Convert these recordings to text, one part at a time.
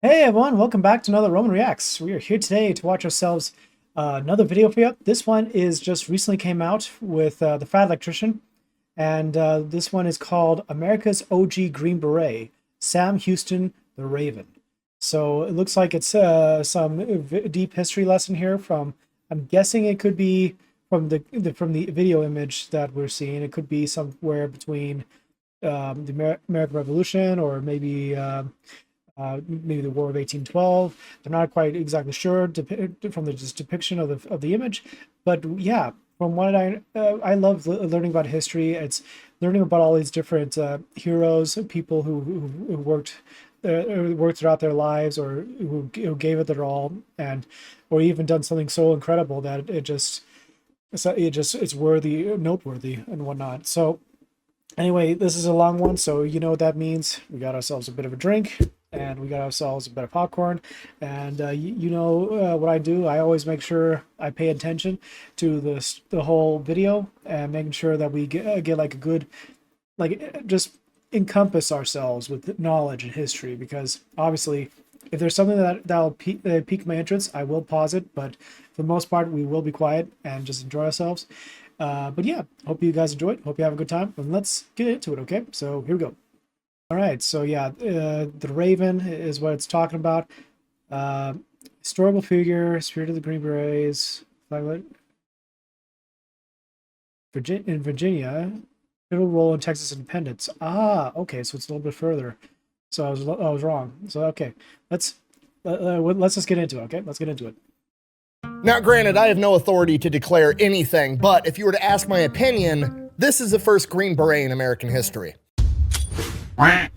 Hey everyone, welcome back to another Roman Reacts. We are here today to watch ourselves another video for you. This one is just recently came out with the Fat Electrician, and this one is called America's OG Green Beret, Sam Houston the Raven. So it looks like it's some deep history lesson here from, I'm guessing it could be from the video image that we're seeing. It could be somewhere between the American Revolution or maybe the War of 1812. They're not quite exactly sure from the just depiction of the image, but yeah, from what I love learning about history. It's learning about all these different heroes, people who worked throughout their lives, or who gave it their all, and or even done something so incredible that it's worthy, noteworthy, and whatnot. So anyway, this is a long one, so you know what that means. We got ourselves a bit of a drink, and we got ourselves a bit of popcorn. And you know what I do. I always make sure I pay attention to the whole video, and making sure that we get like a good, just encompass ourselves with knowledge and history. Because obviously, if there's something that'll pique my interest, I will pause it. But for the most part, we will be quiet and just enjoy ourselves. But yeah, hope you guys enjoy it. Hope you have a good time. And let's get into it, okay? So here we go. All right, so yeah, the Raven is what it's talking about. Uh, Historical figure, spirit of the Green Berets, in Virginia, pivotal role in Texas independence. Ah, okay, so it's a little bit further. So I was wrong. So okay, let's just get into it. Okay, let's get into it. Now, granted, I have no authority to declare anything, but if you were to ask my opinion, this is the first Green Beret in American history.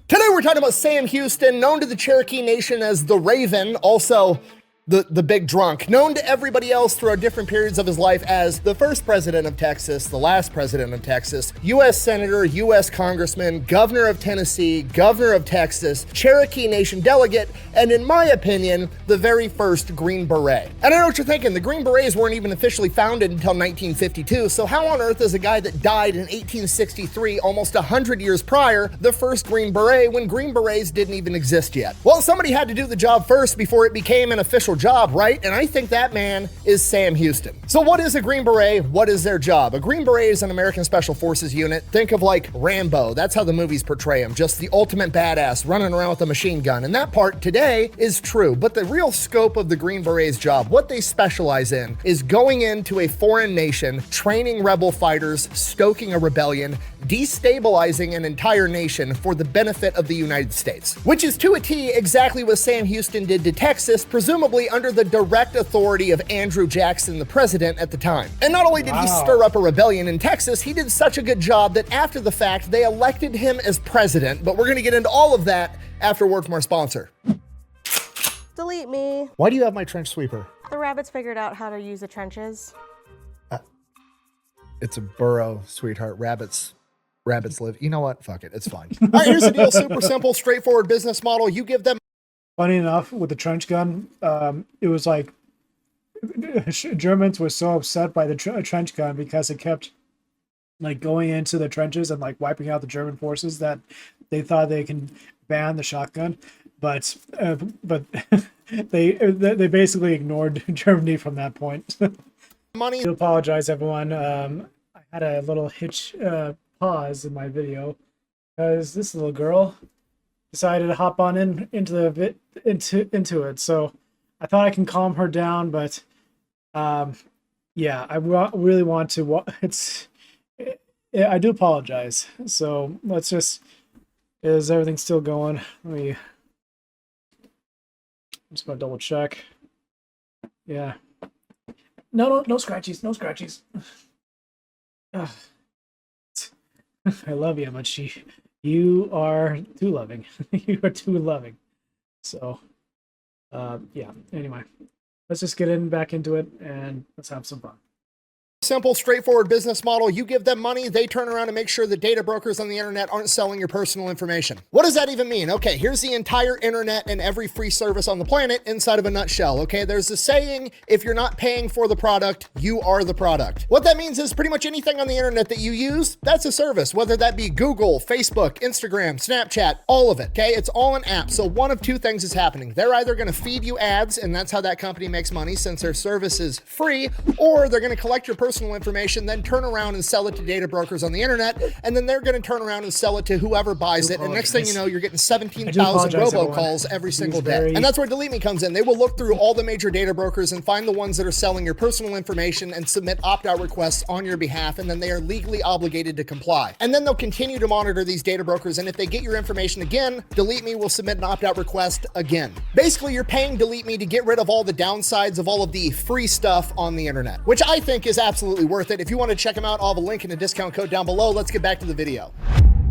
Today we're talking about Sam Houston, known to the Cherokee Nation as the Raven, also the big drunk, known to everybody else throughout different periods of his life as the first president of Texas, the last president of Texas, U.S. Senator, U.S. Congressman, Governor of Tennessee, Governor of Texas, Cherokee Nation delegate, and in my opinion, the very first Green Beret. And I know what you're thinking, the Green Berets weren't even officially founded until 1952, so how on earth is a guy that died in 1863, almost 100 years prior, the first Green Beret when Green Berets didn't even exist yet? Well, somebody had to do the job first before it became an official job, right? And I think that man is Sam Houston. So what is a Green Beret? What is their job? A Green Beret is an American Special Forces unit. Think of like Rambo. That's how the movies portray him. Just the ultimate badass running around with a machine gun. And that part today is true. But the real scope of the Green Berets job, what they specialize in, is going into a foreign nation, training rebel fighters, stoking a rebellion, destabilizing an entire nation for the benefit of the United States. Which is to a T exactly what Sam Houston did to Texas, presumably under the direct authority of Andrew Jackson, the president at the time. And not only did he stir up a rebellion in Texas, he did such a good job that after the fact, they elected him as president. But we're gonna get into all of that after a word from our sponsor. Delete me. Why do you have my trench sweeper? The rabbits figured out how to use the trenches. It's a burrow, sweetheart. Rabbits live. You know what? Fuck it. It's fine. All right, here's the deal. Super simple, straightforward business model. You give them. Funny enough, with the trench gun, it was like Germans were so upset by the trench gun because it kept like going into the trenches and like wiping out the German forces, that they thought they can ban the shotgun, but they basically ignored Germany from that point. Money. I apologize, everyone. I had a little pause in my video because this little girl decided to hop on into it. So I thought I can calm her down, but yeah, I really want to. I do apologize. So let's just. Is everything still going? I'm just gonna double check. Yeah. No scratchies, no scratchies. I love you, but you are too loving. You are too loving. So, yeah. Anyway, let's just get back into it, and let's have some fun. Simple, straightforward business model. You give them money, they turn around and make sure the data brokers on the internet aren't selling your personal information. What does that even mean? Okay, here's the entire internet and every free service on the planet inside of a nutshell. Okay, there's a saying, if you're not paying for the product, you are the product. What that means is pretty much anything on the internet that you use, that's a service, whether that be Google, Facebook, Instagram, Snapchat, all of it. Okay, it's all an app. So one of two things is happening. They're either going to feed you ads, and that's how that company makes money since their service is free, or they're going to collect your personal information, then turn around and sell it to data brokers on the internet, and then they're going to turn around and sell it to whoever buys it. And next thing you know, you're getting 17,000 robocalls every single day. And that's where Delete Me comes in. They will look through all the major data brokers and find the ones that are selling your personal information and submit opt-out requests on your behalf, and then they are legally obligated to comply. And then they'll continue to monitor these data brokers, and if they get your information again, Delete Me will submit an opt-out request again. Basically, you're paying Delete Me to get rid of all the downsides of all of the free stuff on the internet, which I think is absolutely worth it. If you want to check them out, I'll have a link and a discount code down below. Let's get back to the video.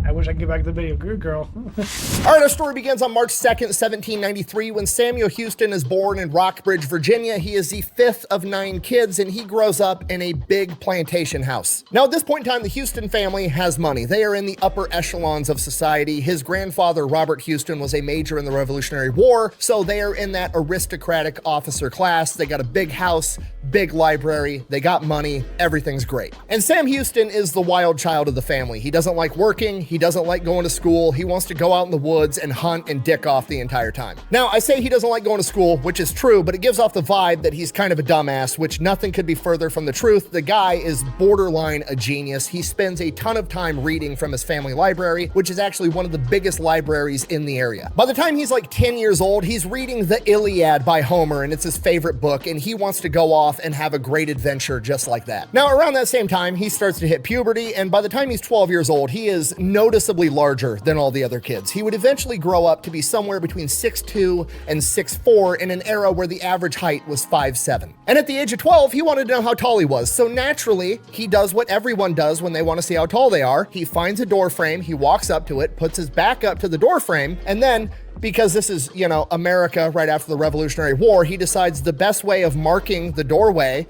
I wish I could get back to the video. Good girl. All right, our story begins on March 2nd, 1793, when Samuel Houston is born in Rockbridge, Virginia. He is the fifth of 9 kids, and he grows up in a big plantation house. Now, at this point in time, the Houston family has money. They are in the upper echelons of society. His grandfather, Robert Houston, was a major in the Revolutionary War, so they are in that aristocratic officer class. They got a big house, big library, they got money, everything's great. And Sam Houston is the wild child of the family. He doesn't like working, he doesn't like going to school, he wants to go out in the woods and hunt and dick off the entire time. Now, I say he doesn't like going to school, which is true, but it gives off the vibe that he's kind of a dumbass, which nothing could be further from the truth. The guy is borderline a genius. He spends a ton of time reading from his family library, which is actually one of the biggest libraries in the area. By the time he's like 10 years old, he's reading the Iliad by Homer, and it's his favorite book, and he wants to go off and have a great adventure just like that. Now, around that same time, he starts to hit puberty, and by the time he's 12 years old, he is noticeably larger than all the other kids. He would eventually grow up to be somewhere between 6'2" and 6'4" in an era where the average height was 5'7". And at the age of 12, he wanted to know how tall he was. So naturally, he does what everyone does when they want to see how tall they are. He finds a door frame, he walks up to it, puts his back up to the door frame, and then because this is, you know, America right after the Revolutionary War, he decides the best way of marking the doorway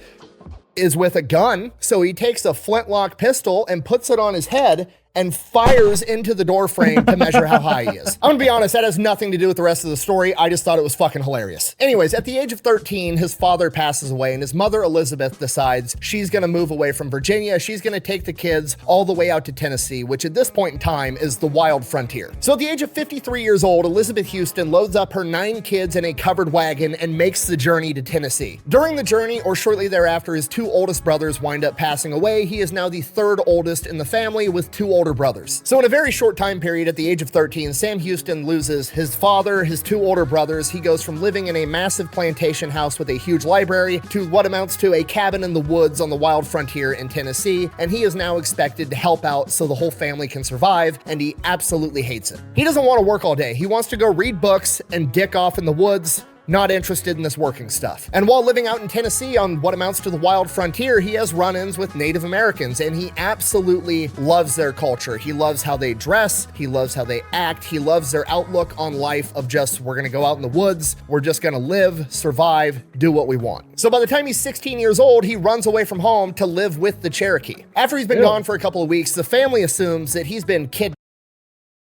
is with a gun. So he takes a flintlock pistol and puts it on his head and fires into the door frame to measure how high he is. I'm gonna be honest, that has nothing to do with the rest of the story. I just thought it was fucking hilarious. Anyways, at the age of 13, his father passes away, and his mother, Elizabeth, decides she's gonna move away from Virginia. She's gonna take the kids all the way out to Tennessee, which at this point in time is the wild frontier. So at the age of 53 years old, Elizabeth Houston loads up her 9 kids in a covered wagon and makes the journey to Tennessee. During the journey, or shortly thereafter, his 2 oldest brothers wind up passing away. He is now the 3rd oldest in the family with 2 older brothers. So in a very short time period, at the age of 13, Sam Houston loses his father, his 2 older brothers. He goes from living in a massive plantation house with a huge library to what amounts to a cabin in the woods on the wild frontier in Tennessee, and he is now expected to help out so the whole family can survive, and he absolutely hates it. He doesn't want to work all day. He wants to go read books and dick off in the woods. Not interested in this working stuff. And while living out in Tennessee on what amounts to the wild frontier, he has run-ins with Native Americans, and he absolutely loves their culture. He loves how they dress, he loves how they act, he loves their outlook on life of just, we're gonna go out in the woods, we're just gonna live, survive, do what we want. So by the time he's 16 years old, he runs away from home to live with the Cherokee. After he's been gone for a couple of weeks, the family assumes that he's been kidnapped.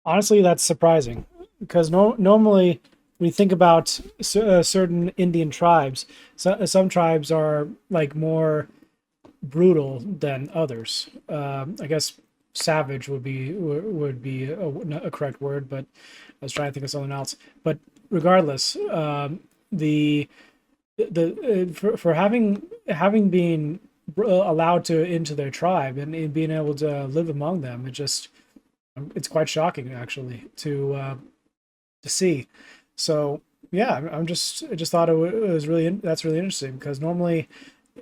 Honestly, that's surprising, because normally we think about certain Indian tribes. Some tribes are like more brutal than others. I guess savage would be a correct word, but I was trying to think of something else. But regardless, for having been allowed to into their tribe and being able to live among them, it's quite shocking actually to see. So yeah, I just thought it was that's really interesting, because normally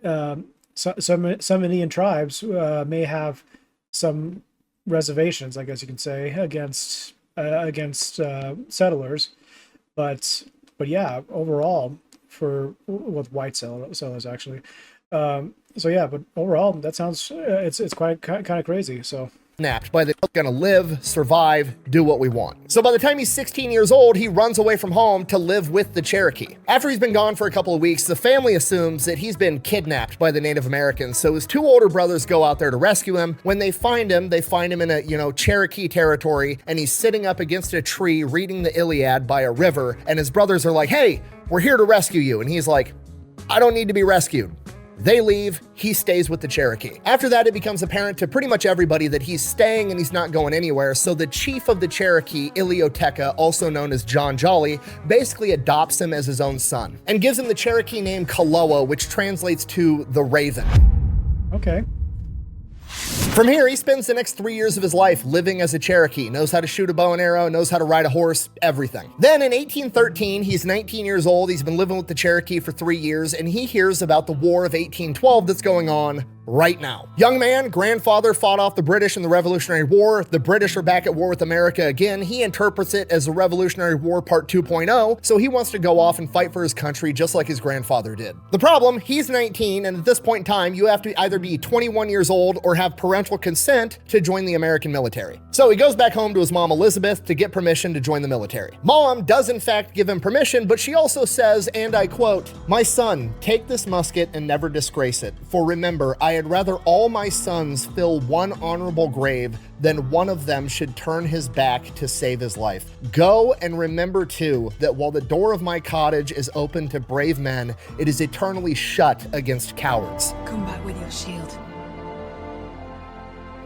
some Indian tribes may have some reservations, I guess you can say, against settlers, but yeah, overall with white settlers actually. So yeah, but overall that sounds it's quite kind of crazy. So kidnapped by the gonna live, survive, do what we want. So by the time he's 16 years old, he runs away from home to live with the Cherokee. After he's been gone for a couple of weeks, the family assumes that he's been kidnapped by the Native Americans, so his 2 older brothers go out there to rescue him. When they find him in a, Cherokee territory, and he's sitting up against a tree reading the Iliad by a river, and his brothers are like, "Hey, we're here to rescue you." And he's like, "I don't need to be rescued." They leave, he stays with the Cherokee. After that, it becomes apparent to pretty much everybody that he's staying and he's not going anywhere, so the chief of the Cherokee, Ilioteca, also known as John Jolly, basically adopts him as his own son and gives him the Cherokee name Kaloa, which translates to the Raven. Okay. From here, he spends the next 3 years of his life living as a Cherokee, knows how to shoot a bow and arrow, knows how to ride a horse, everything. Then in 1813, he's 19 years old, he's been living with the Cherokee for 3 years, and he hears about the War of 1812 that's going on right now. Young man, grandfather fought off the British in the Revolutionary War. The British are back at war with America again. He interprets it as the Revolutionary War Part 2.0, so he wants to go off and fight for his country just like his grandfather did. The problem, he's 19, and at this point in time, you have to either be 21 years old or have parental consent to join the American military. So he goes back home to his mom Elizabeth to get permission to join the military. Mom does in fact give him permission, but she also says, and I quote, "My son, take this musket and never disgrace it. For remember, I had rather all my sons fill one honorable grave than one of them should turn his back to save his life. Go and remember too that while the door of my cottage is open to brave men, it is eternally shut against cowards." Come back with your shield.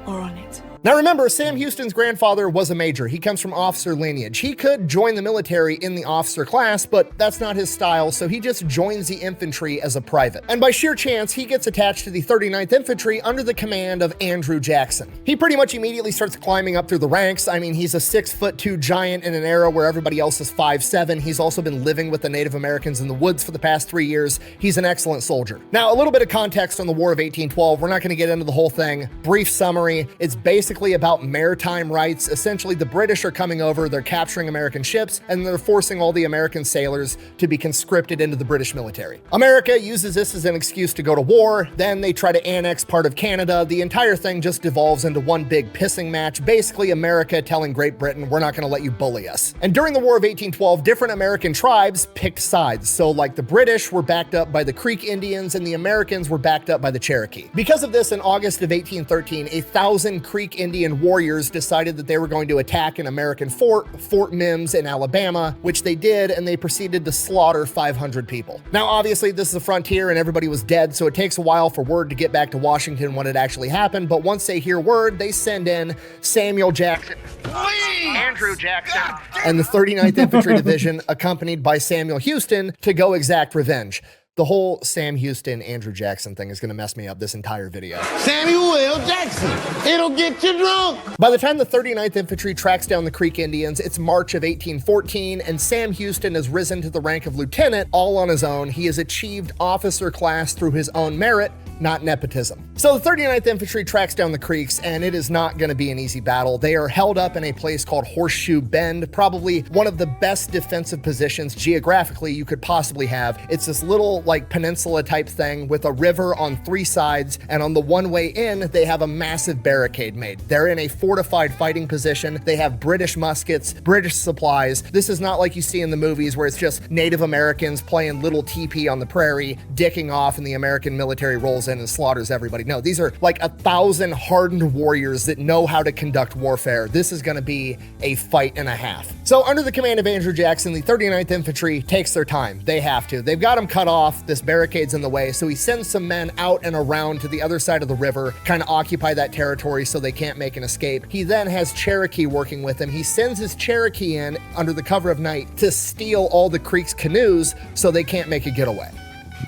Or on it. Now remember, Sam Houston's grandfather was a major. He comes from officer lineage. He could join the military in the officer class, but that's not his style, so he just joins the infantry as a private. And by sheer chance, he gets attached to the 39th Infantry under the command of Andrew Jackson. He pretty much immediately starts climbing up through the ranks. I mean, he's a 6'2" giant in an era where everybody else is 5'7". He's also been living with the Native Americans in the woods for the past 3 years. He's an excellent soldier. Now, a little bit of context on the War of 1812. We're not going to get into the whole thing. Brief summary. It's basically about maritime rights. Essentially, the British are coming over, they're capturing American ships, and they're forcing all the American sailors to be conscripted into the British military. America uses this as an excuse to go to war, then they try to annex part of Canada. The entire thing just devolves into one big pissing match, basically America telling Great Britain, we're not going to let you bully us. And during the War of 1812, different American tribes picked sides. So like the British were backed up by the Creek Indians and the Americans were backed up by the Cherokee. Because of this, in August of 1813, 1,000 Creek Indian warriors decided that they were going to attack an American fort, Fort Mims in Alabama, which they did, and they proceeded to slaughter 500 people. Now, obviously, this is a frontier and everybody was dead, so it takes a while for word to get back to Washington when it actually happened, but once they hear word, they send in Samuel Jackson, Andrew Jackson, and the 39th Infantry Division, accompanied by Samuel Houston, to go exact revenge. The whole Sam Houston, Andrew Jackson thing is going to mess me up this entire video. Samuel L. Jackson, it'll get you drunk. By the time the 39th Infantry tracks down the Creek Indians, it's March of 1814, and Sam Houston has risen to the rank of lieutenant all on his own. He has achieved officer class through his own merit, not nepotism. So the 39th Infantry tracks down the Creeks, and it is not going to be an easy battle. They are held up in a place called Horseshoe Bend, probably one of the best defensive positions geographically you could possibly have. It's this little like peninsula type thing with a river on 3 sides, and on the one way in, they have a massive barricade made. They're in a fortified fighting position. They have British muskets, British supplies. This is not like you see in the movies where it's just Native Americans playing little teepee on the prairie, dicking off, and the American military rolls in and slaughters everybody. No, these are like 1,000 hardened warriors that know how to conduct warfare. This is going to be a fight and a half. So under the command of Andrew Jackson, the 39th Infantry takes their time. They have to. They've got them cut off. This barricade's in the way, so he sends some men out and around to the other side of the river, kind of occupy that territory so they can't make an escape. He then has Cherokee working with him. He sends his Cherokee in under the cover of night to steal all the Creek's canoes so they can't make a getaway.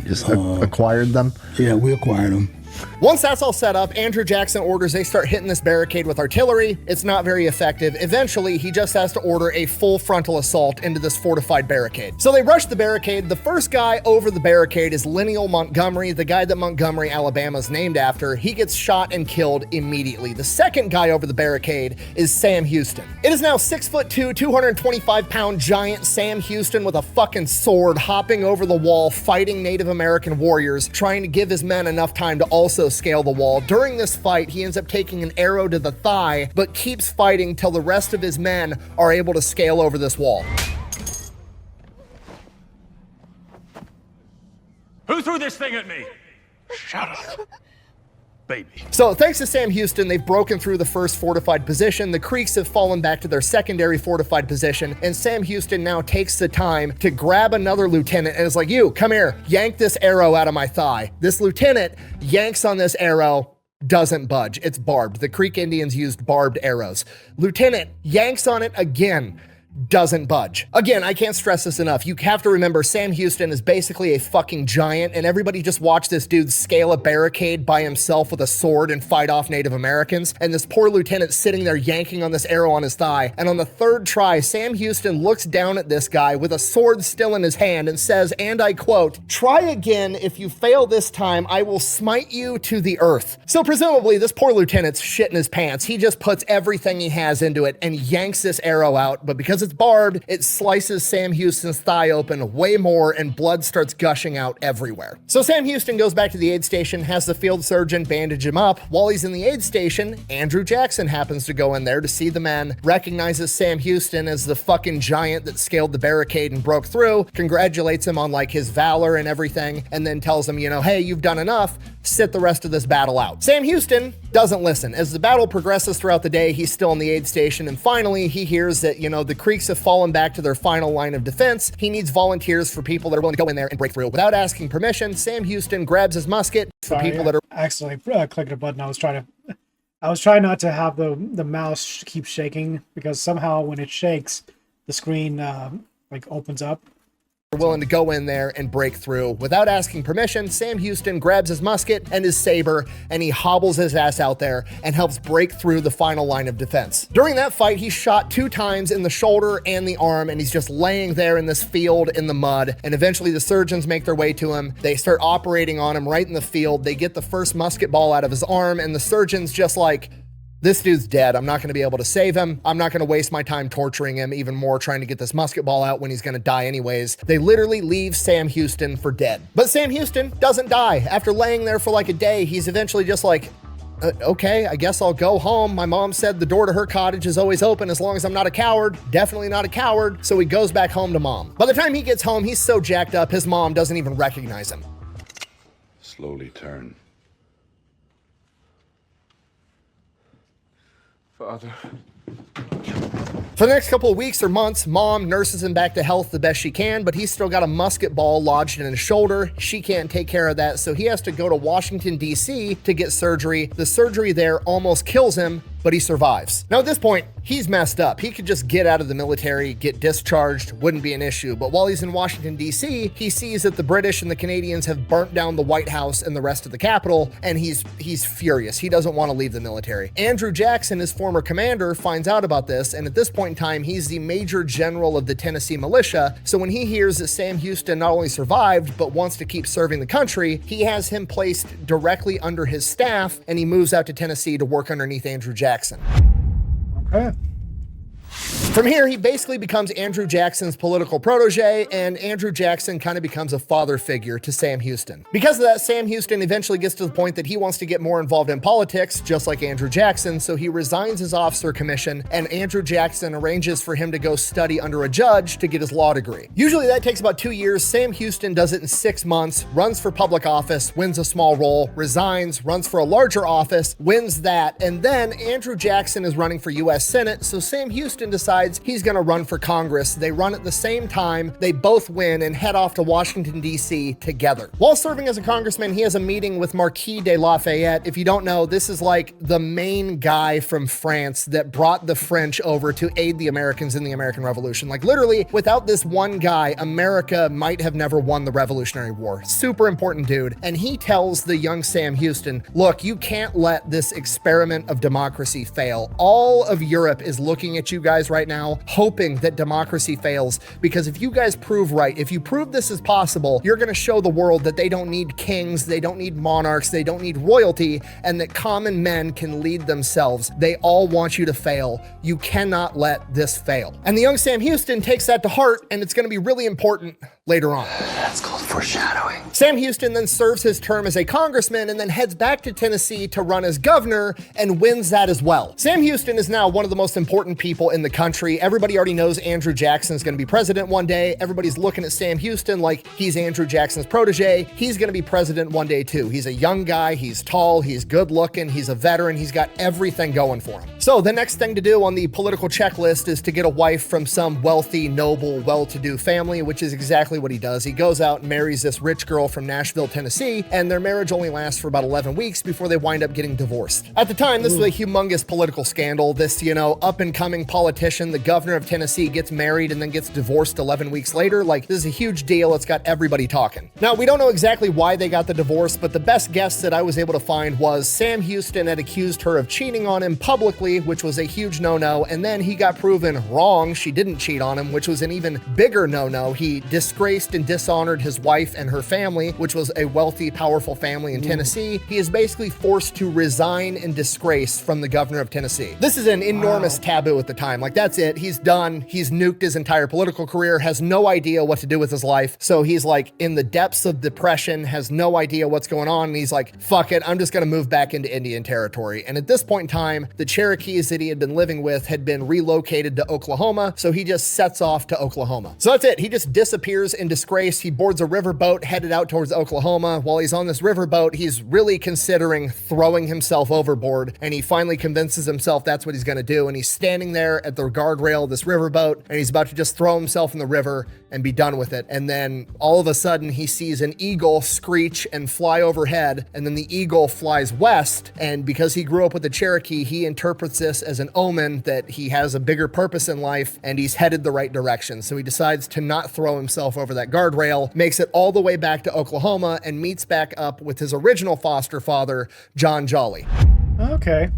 Just acquired them? Yeah, we acquired them. Once that's all set up, Andrew Jackson orders they start hitting this barricade with artillery. It's not very effective. Eventually, he just has to order a full frontal assault into this fortified barricade. So they rush the barricade. The first guy over the barricade is Lemuel Montgomery, the guy that Montgomery, Alabama is named after. He gets shot and killed immediately. The second guy over the barricade is Sam Houston. It is now 6'2", 225-pound giant Sam Houston with a fucking sword hopping over the wall, fighting Native American warriors, trying to give his men enough time to all also scale the wall. During this fight, he ends up taking an arrow to the thigh, but keeps fighting till the rest of his men are able to scale over this wall. Who threw this thing at me? Shut up, baby. So thanks to Sam Houston, they've broken through the first fortified position. The Creeks have fallen back to their secondary fortified position, and Sam Houston now takes the time to grab another lieutenant and is like, you, come here, yank this arrow out of my thigh. This lieutenant yanks on this arrow, doesn't budge. It's barbed. The Creek Indians used barbed arrows. Lieutenant yanks on it again, doesn't budge. Again, I can't stress this enough. You have to remember Sam Houston is basically a fucking giant, and everybody just watched this dude scale a barricade by himself with a sword and fight off Native Americans, and this poor lieutenant sitting there yanking on this arrow on his thigh. And on the third try, Sam Houston looks down at this guy with a sword still in his hand and says, and I quote, "Try again. If you fail this time, I will smite you to the earth." So presumably this poor lieutenant's shitting his pants. He just puts everything he has into it and yanks this arrow out, but because it's barbed, it slices Sam Houston's thigh open way more, and blood starts gushing out everywhere. So Sam Houston goes back to the aid station, has the field surgeon bandage him up. While he's in the aid station, Andrew Jackson happens to go in there to see the men, recognizes Sam Houston as the fucking giant that scaled the barricade and broke through, congratulates him on like his valor and everything, and then tells him, you know, hey, you've done enough, sit the rest of this battle out. Sam Houston doesn't listen. As the battle progresses throughout the day, he's still in the aid station, and finally he hears that, you know, the Creeks have fallen back to their final line of defense. He needs volunteers for people that are willing to go in there and break through. Without asking permission, Sam Houston grabs his musket for people that are accidentally clicked a button. I was trying not to have the mouse keep shaking, because somehow when it shakes, the screen like opens up. willing to go in there and break through. Without asking permission, Sam Houston grabs his musket and his saber, and he hobbles his ass out there and helps break through the final line of defense. During that fight, he's shot 2 times in the shoulder and the arm, and he's just laying there in this field in the mud. And eventually the surgeons make their way to him. They start operating on him right in the field. They get the first musket ball out of his arm, and the surgeon's just like, this dude's dead. I'm not going to be able to save him. I'm not going to waste my time torturing him even more, trying to get this musket ball out when he's going to die anyways. They literally leave Sam Houston for dead. But Sam Houston doesn't die. After laying there for like a day, he's eventually just like, okay, I guess I'll go home. My mom said the door to her cottage is always open as long as I'm not a coward. Definitely not a coward. So he goes back home to mom. By the time he gets home, he's so jacked up, his mom doesn't even recognize him. Slowly turn. Father. For the next couple of weeks or months, mom nurses him back to health the best she can, but he's still got a musket ball lodged in his shoulder. She can't take care of that, so he has to go to Washington, D.C. to get surgery. The surgery there almost kills him, but he survives. Now at this point, he's messed up. He could just get out of the military, get discharged, wouldn't be an issue. But while he's in Washington, D.C., he sees that the British and the Canadians have burnt down the White House and the rest of the Capitol, and he's furious. He doesn't want to leave the military. Andrew Jackson, his former commander, finds out about this, and at this point in time, he's the Major General of the Tennessee Militia. So when he hears that Sam Houston not only survived, but wants to keep serving the country, he has him placed directly under his staff, and he moves out to Tennessee to work underneath Andrew Jackson. Okay. From here, he basically becomes Andrew Jackson's political protege, and Andrew Jackson kind of becomes a father figure to Sam Houston. Because of that, Sam Houston eventually gets to the point that he wants to get more involved in politics, just like Andrew Jackson, so he resigns his officer commission, and Andrew Jackson arranges for him to go study under a judge to get his law degree. Usually that takes about 2 years. Sam Houston does it in 6 months, runs for public office, wins a small role, resigns, runs for a larger office, wins that, and then Andrew Jackson is running for U.S. Senate, so Sam Houston decides he's going to run for Congress. They run at the same time, they both win, and head off to Washington, D.C. together. While serving as a congressman, he has a meeting with Marquis de Lafayette. If you don't know, this is like the main guy from France that brought the French over to aid the Americans in the American Revolution. Like literally, without this one guy, America might have never won the Revolutionary War. Super important dude. And he tells the young Sam Houston, look, you can't let this experiment of democracy fail. All of Europe is looking at you guys right now, hoping that democracy fails, because if you guys prove right, if you prove this is possible, you're going to show the world that they don't need kings, they don't need monarchs, they don't need royalty, and that common men can lead themselves. They all want you to fail. You cannot let this fail. And the young Sam Houston takes that to heart, and it's going to be really important later on. That's called foreshadowing. Sam Houston then serves his term as a congressman and then heads back to Tennessee to run as governor and wins that as well. Sam Houston is now one of the most important people in the country. Everybody already knows Andrew Jackson is going to be president one day. Everybody's looking at Sam Houston like he's Andrew Jackson's protege. He's going to be president one day too. He's a young guy. He's tall. He's good looking. He's a veteran. He's got everything going for him. So the next thing to do on the political checklist is to get a wife from some wealthy, noble, well-to-do family, which is exactly what he does. He goes out and marries this rich girl from Nashville, Tennessee, and their marriage only lasts for about 11 weeks before they wind up getting divorced. At the time, this was a humongous political scandal. This, up-and-coming politician, the governor of Tennessee, gets married and then gets divorced 11 weeks later. Like, this is a huge deal. It's got everybody talking. Now, we don't know exactly why they got the divorce, but the best guess that I was able to find was Sam Houston had accused her of cheating on him publicly, which was a huge no-no, and then he got proven wrong. She didn't cheat on him, which was an even bigger no-no. He disgraced and dishonored his wife and her family, which was a wealthy, powerful family in Tennessee. He is basically forced to resign in disgrace from the governor of Tennessee. This is an enormous taboo at the time. Like, that's it. He's done. He's nuked his entire political career, has no idea what to do with his life. So he's like in the depths of depression, has no idea what's going on. And he's like, fuck it, I'm just going to move back into Indian territory. And at this point in time, the Cherokees that he had been living with had been relocated to Oklahoma. So he just sets off to Oklahoma. So that's it. He just disappears in disgrace. He boards a riverboat headed out towards Oklahoma. While he's on this riverboat, he's really considering throwing himself overboard. And he finally convinces himself that's what he's going to do. And he's standing there at the guardrail of this riverboat, and he's about to just throw himself in the river and be done with it. And then all of a sudden he sees an eagle screech and fly overhead, and then the eagle flies west. And because he grew up with the Cherokee, he interprets this as an omen that he has a bigger purpose in life and he's headed the right direction. So he decides to not throw himself over that guardrail, makes it all the way back to Oklahoma, and meets back up with his original foster father, John Jolly. Okay.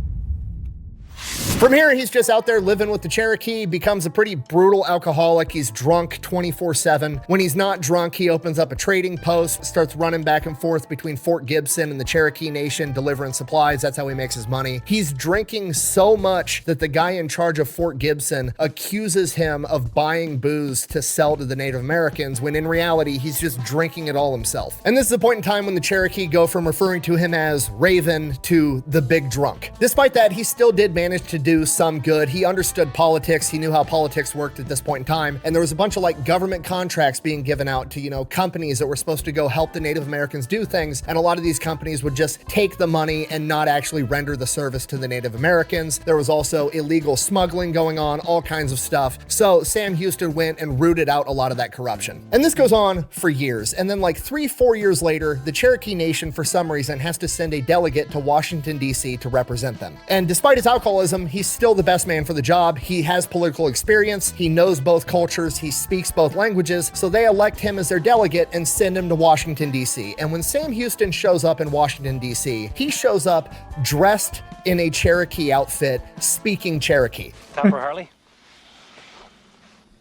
From here, he's just out there living with the Cherokee, becomes a pretty brutal alcoholic. He's drunk 24/7. When he's not drunk, he opens up a trading post, starts running back and forth between Fort Gibson and the Cherokee Nation, delivering supplies. That's how he makes his money. He's drinking so much that the guy in charge of Fort Gibson accuses him of buying booze to sell to the Native Americans, when in reality, he's just drinking it all himself. And this is the point in time when the Cherokee go from referring to him as Raven to the Big Drunk. Despite that, he still did manage to do some good. He understood politics. He knew how politics worked at this point in time. And there was a bunch of like government contracts being given out to, companies that were supposed to go help the Native Americans do things. And a lot of these companies would just take the money and not actually render the service to the Native Americans. There was also illegal smuggling going on, all kinds of stuff. So Sam Houston went and rooted out a lot of that corruption. And this goes on for years. And then like 3-4 years later, the Cherokee Nation, for some reason, has to send a delegate to Washington, D.C. to represent them. And despite his alcoholism, he's still the best man for the job. He has political experience. He knows both cultures. He speaks both languages. So they elect him as their delegate and send him to Washington, D.C. And when Sam Houston shows up in Washington, D.C., he shows up dressed in a Cherokee outfit, speaking Cherokee. Topper Harley?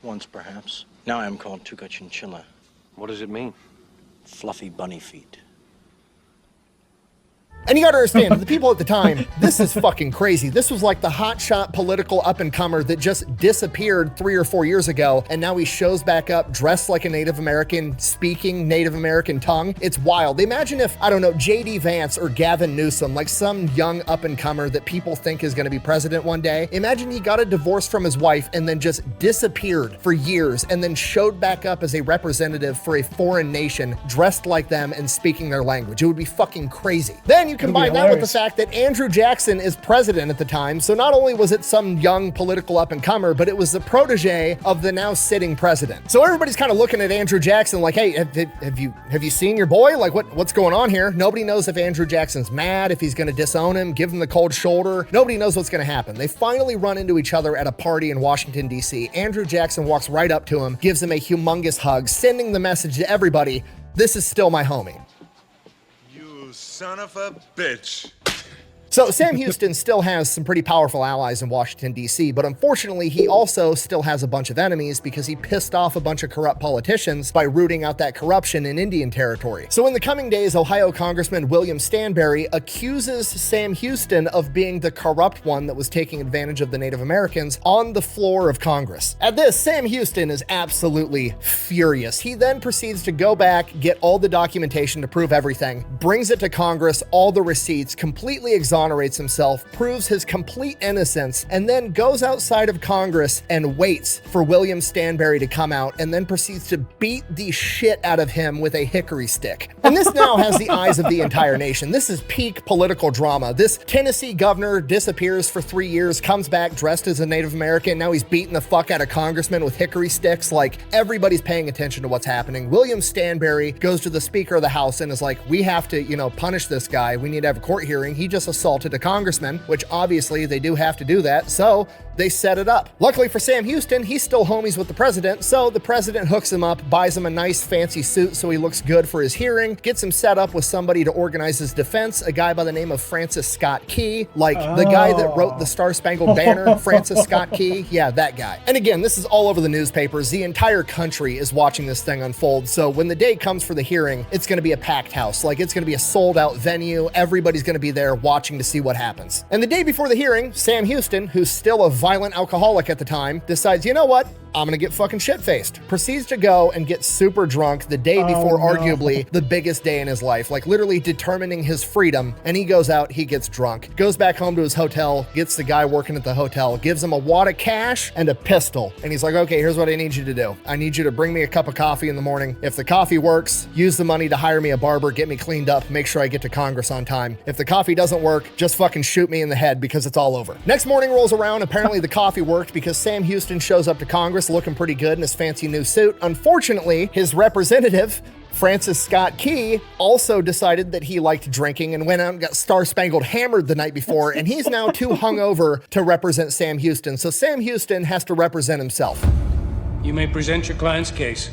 Once, perhaps. Now I am called Tuca Chinchilla. What does it mean? Fluffy bunny feet. And you gotta understand, the people at the time, this is fucking crazy. This was like the hotshot political up-and-comer that just disappeared 3 or 4 years ago, and now he shows back up dressed like a Native American, speaking Native American tongue. It's wild. Imagine if, I don't know, J.D. Vance or Gavin Newsom, like some young up-and-comer that people think is gonna be president one day. Imagine he got a divorce from his wife and then just disappeared for years and then showed back up as a representative for a foreign nation dressed like them and speaking their language. It would be fucking crazy. Then you combine that with the fact that Andrew Jackson is president at the time. So not only was it some young political up-and-comer, but it was the protege of the now sitting president. So everybody's kind of looking at Andrew Jackson like, hey, have you seen your boy? Like what's going on here? Nobody knows if Andrew Jackson's mad, if he's going to disown him, give him the cold shoulder. Nobody knows what's going to happen. They finally run into each other at a party in Washington, D.C. Andrew Jackson walks right up to him, gives him a humongous hug, sending the message to everybody, this is still my homie. Son of a bitch. So Sam Houston still has some pretty powerful allies in Washington, D.C., but unfortunately, he also still has a bunch of enemies because he pissed off a bunch of corrupt politicians by rooting out that corruption in Indian Territory. So in the coming days, Ohio Congressman William Stanberry accuses Sam Houston of being the corrupt one that was taking advantage of the Native Americans on the floor of Congress. At this, Sam Houston is absolutely furious. He then proceeds to go back, get all the documentation to prove everything, brings it to Congress, all the receipts, completely exonerates himself, proves his complete innocence, and then goes outside of Congress and waits for William Stanberry to come out, and then proceeds to beat the shit out of him with a hickory stick. And this now has the eyes of the entire nation. This is peak political drama. This Tennessee governor disappears for 3 years, comes back dressed as a Native American. Now he's beating the fuck out of congressmen with hickory sticks. Like, everybody's paying attention to what's happening. William Stanberry goes to the Speaker of the House and is like, we have to, punish this guy. We need to have a court hearing. He just assaulted a congressman, which obviously they do have to do that. So they set it up. Luckily for Sam Houston, he's still homies with the president. So the president hooks him up, buys him a nice fancy suit so he looks good for his hearing, gets him set up with somebody to organize his defense, a guy by the name of Francis Scott Key, like the guy that wrote the Star Spangled Banner, Francis Scott Key. Yeah, that guy. And again, this is all over the newspapers. The entire country is watching this thing unfold. So when the day comes for the hearing, it's going to be a packed house. Like, it's going to be a sold out venue. Everybody's going to be there watching to see what happens. And the day before the hearing, Sam Houston, who's still a violent alcoholic at the time, decides, you know what? I'm gonna get fucking shit-faced. Proceeds to go and get super drunk the day before arguably the biggest day in his life, like literally determining his freedom. And he goes out, he gets drunk, goes back home to his hotel, gets the guy working at the hotel, gives him a wad of cash and a pistol. And he's like, okay, here's what I need you to do. I need you to bring me a cup of coffee in the morning. If the coffee works, use the money to hire me a barber, get me cleaned up, make sure I get to Congress on time. If the coffee doesn't work, just fucking shoot me in the head because it's all over. Next morning rolls around. Apparently the coffee worked because Sam Houston shows up to Congress looking pretty good in his fancy new suit. Unfortunately, his representative, Francis Scott Key, also decided that he liked drinking and went out and got Star Spangled hammered the night before, and he's now too hungover to represent Sam Houston. So Sam Houston has to represent himself. You may present your client's case.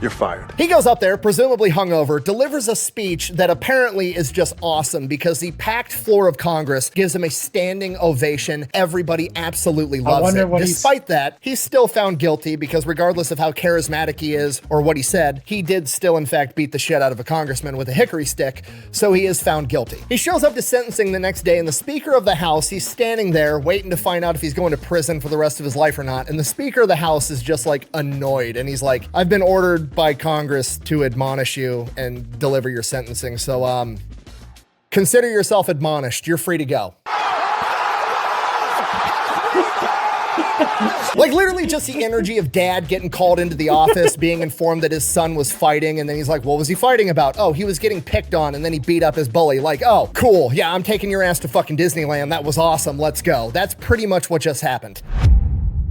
You're fired. He goes up there, presumably hungover, delivers a speech that apparently is just awesome because the packed floor of Congress gives him a standing ovation. Everybody absolutely loves it. Despite that, he's still found guilty because regardless of how charismatic he is or what he said, he did still in fact beat the shit out of a congressman with a hickory stick, so he is found guilty. He shows up to sentencing the next day, and the Speaker of the House, he's standing there waiting to find out if he's going to prison for the rest of his life or not, and the Speaker of the House is just like annoyed, and he's like, I've been ordered by Congress to admonish you and deliver your sentencing. So, consider yourself admonished. You're free to go. Like literally just the energy of dad getting called into the office, being informed that his son was fighting, and then he's like, what was he fighting about? Oh, he was getting picked on, and then he beat up his bully. Like, oh, cool. Yeah, I'm taking your ass to fucking Disneyland. That was awesome. Let's go. That's pretty much what just happened.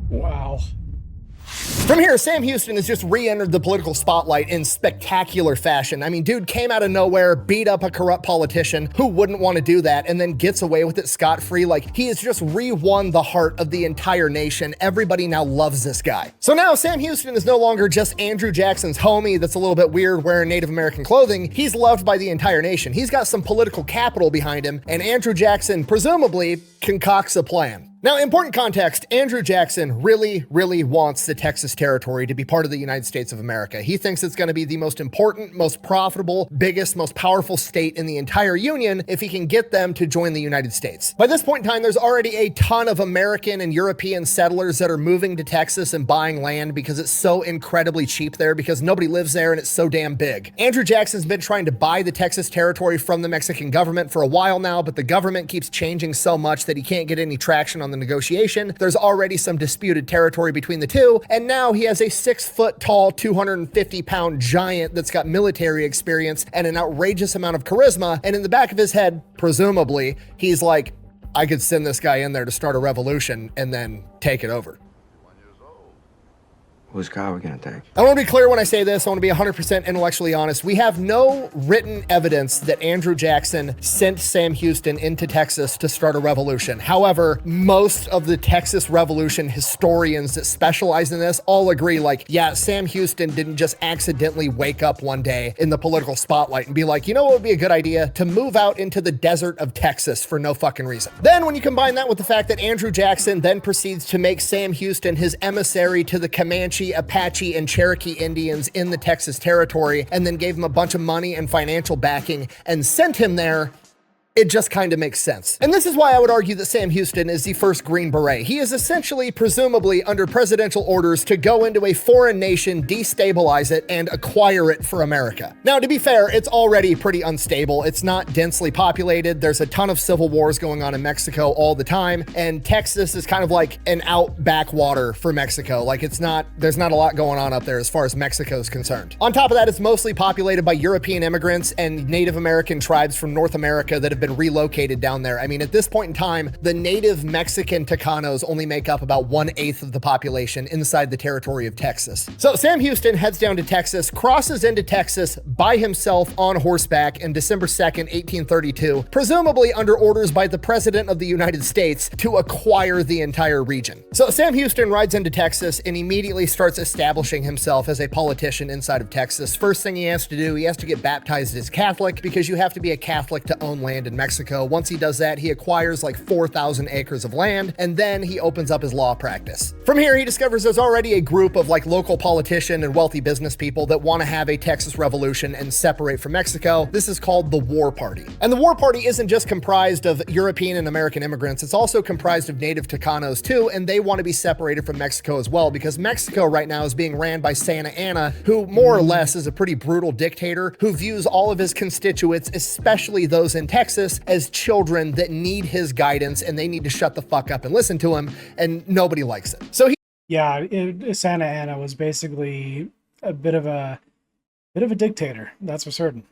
Wow. From here, Sam Houston has just re-entered the political spotlight in spectacular fashion. I mean, dude came out of nowhere, beat up a corrupt politician who wouldn't want to do that, and then gets away with it scot-free. Like, he has just re-won the heart of the entire nation. Everybody now loves this guy. So now Sam Houston is no longer just Andrew Jackson's homie that's a little bit weird wearing Native American clothing. He's loved by the entire nation. He's got some political capital behind him, and Andrew Jackson presumably concocts a plan. Now, important context, Andrew Jackson really, really wants the Texas territory to be part of the United States of America. He thinks it's going to be the most important, most profitable, biggest, most powerful state in the entire union if he can get them to join the United States. By this point in time, there's already a ton of American and European settlers that are moving to Texas and buying land because it's so incredibly cheap there because nobody lives there and it's so damn big. Andrew Jackson's been trying to buy the Texas territory from the Mexican government for a while now, but the government keeps changing so much that he can't get any traction on the negotiation. There's already some disputed territory between the two, and now he has a 6-foot tall, 250-pound giant that's got military experience and an outrageous amount of charisma, and in the back of his head, presumably, he's like, I could send this guy in there to start a revolution and then take it over. Whose car are we gonna take? I want to be clear when I say this. I want to be 100% intellectually honest. We have no written evidence that Andrew Jackson sent Sam Houston into Texas to start a revolution. However, most of the Texas Revolution historians that specialize in this all agree, like, yeah, Sam Houston didn't just accidentally wake up one day in the political spotlight and be like, you know what would be a good idea? To move out into the desert of Texas for no fucking reason. Then when you combine that with the fact that Andrew Jackson then proceeds to make Sam Houston his emissary to the Comanche, Apache, and Cherokee Indians in the Texas territory, and then gave him a bunch of money and financial backing and sent him there, it just kind of makes sense. And this is why I would argue that Sam Houston is the first Green Beret. He is essentially, presumably, under presidential orders to go into a foreign nation, destabilize it, and acquire it for America. Now, to be fair, it's already pretty unstable. It's not densely populated. There's a ton of civil wars going on in Mexico all the time, and Texas is kind of like an out backwater for Mexico. Like, there's not a lot going on up there as far as Mexico is concerned. On top of that, it's mostly populated by European immigrants and Native American tribes from North America that have been relocated down there. I mean, at this point in time, the native Mexican Tecanos only make up about 1/8 of the population inside the territory of Texas. So Sam Houston heads down to Texas, crosses into Texas by himself on horseback in December 2nd, 1832, presumably under orders by the President of the United States to acquire the entire region. So Sam Houston rides into Texas and immediately starts establishing himself as a politician inside of Texas. First thing he has to do, he has to get baptized as Catholic, because you have to be a Catholic to own land in Mexico. Once he does that, he acquires like 4,000 acres of land, and then he opens up his law practice. From here, he discovers there's already a group of like local politician and wealthy business people that want to have a Texas revolution and separate from Mexico. This is called the War Party. And the War Party isn't just comprised of European and American immigrants, it's also comprised of native Tecanos too, and they want to be separated from Mexico as well, because Mexico right now is being ran by Santa Anna, who more or less is a pretty brutal dictator who views all of his constituents, especially those in Texas, as children that need his guidance, and they need to shut the fuck up and listen to him, and nobody likes it. So Santa Anna was basically a bit of a dictator, that's for certain.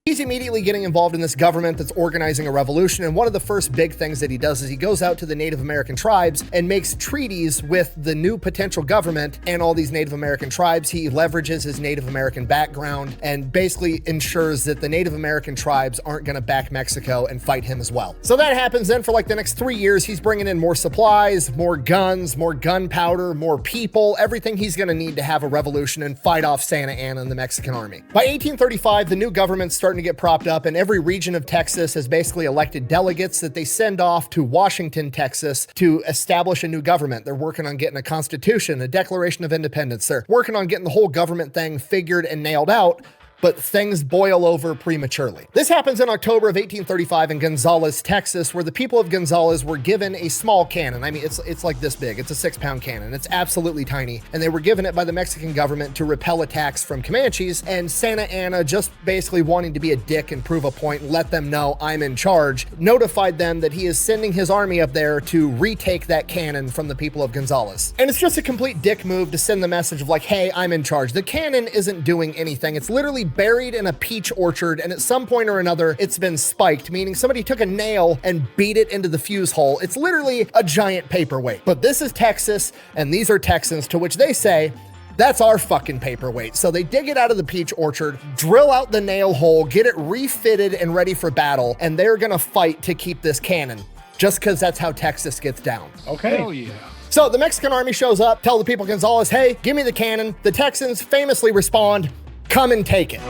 He's immediately getting involved in this government that's organizing a revolution, and one of the first big things that he does is he goes out to the Native American tribes and makes treaties with the new potential government and all these Native American tribes. He leverages his Native American background and basically ensures that the Native American tribes aren't going to back Mexico and fight him as well. So that happens. Then for like the next 3 years, he's bringing in more supplies, more guns, more gunpowder, more people, everything he's going to need to have a revolution and fight off Santa Anna and the Mexican army. By 1835, the new government's starting to get propped up, and every region of Texas has basically elected delegates that they send off to Washington, Texas to establish a new government. They're working on getting a constitution, a Declaration of Independence. They're working on getting the whole government thing figured and nailed out, but things boil over prematurely. This happens in October of 1835 in Gonzales, Texas, where the people of Gonzales were given a small cannon. I mean, it's like this big. It's a 6-pound cannon. It's absolutely tiny. And they were given it by the Mexican government to repel attacks from Comanches, and Santa Anna, just basically wanting to be a dick and prove a point and let them know I'm in charge, notified them that he is sending his army up there to retake that cannon from the people of Gonzales. And it's just a complete dick move to send the message of like, hey, I'm in charge. The cannon isn't doing anything. It's literally buried in a peach orchard, and at some point or another, it's been spiked, meaning somebody took a nail and beat it into the fuse hole. It's literally a giant paperweight. But this is Texas, and these are Texans, to which they say, that's our fucking paperweight. So they dig it out of the peach orchard, drill out the nail hole, get it refitted and ready for battle, and they're gonna fight to keep this cannon, just because that's how Texas gets down. Okay. Hell yeah. So the Mexican army shows up, tell the people of Gonzales, hey, give me the cannon. The Texans famously respond, come and take it.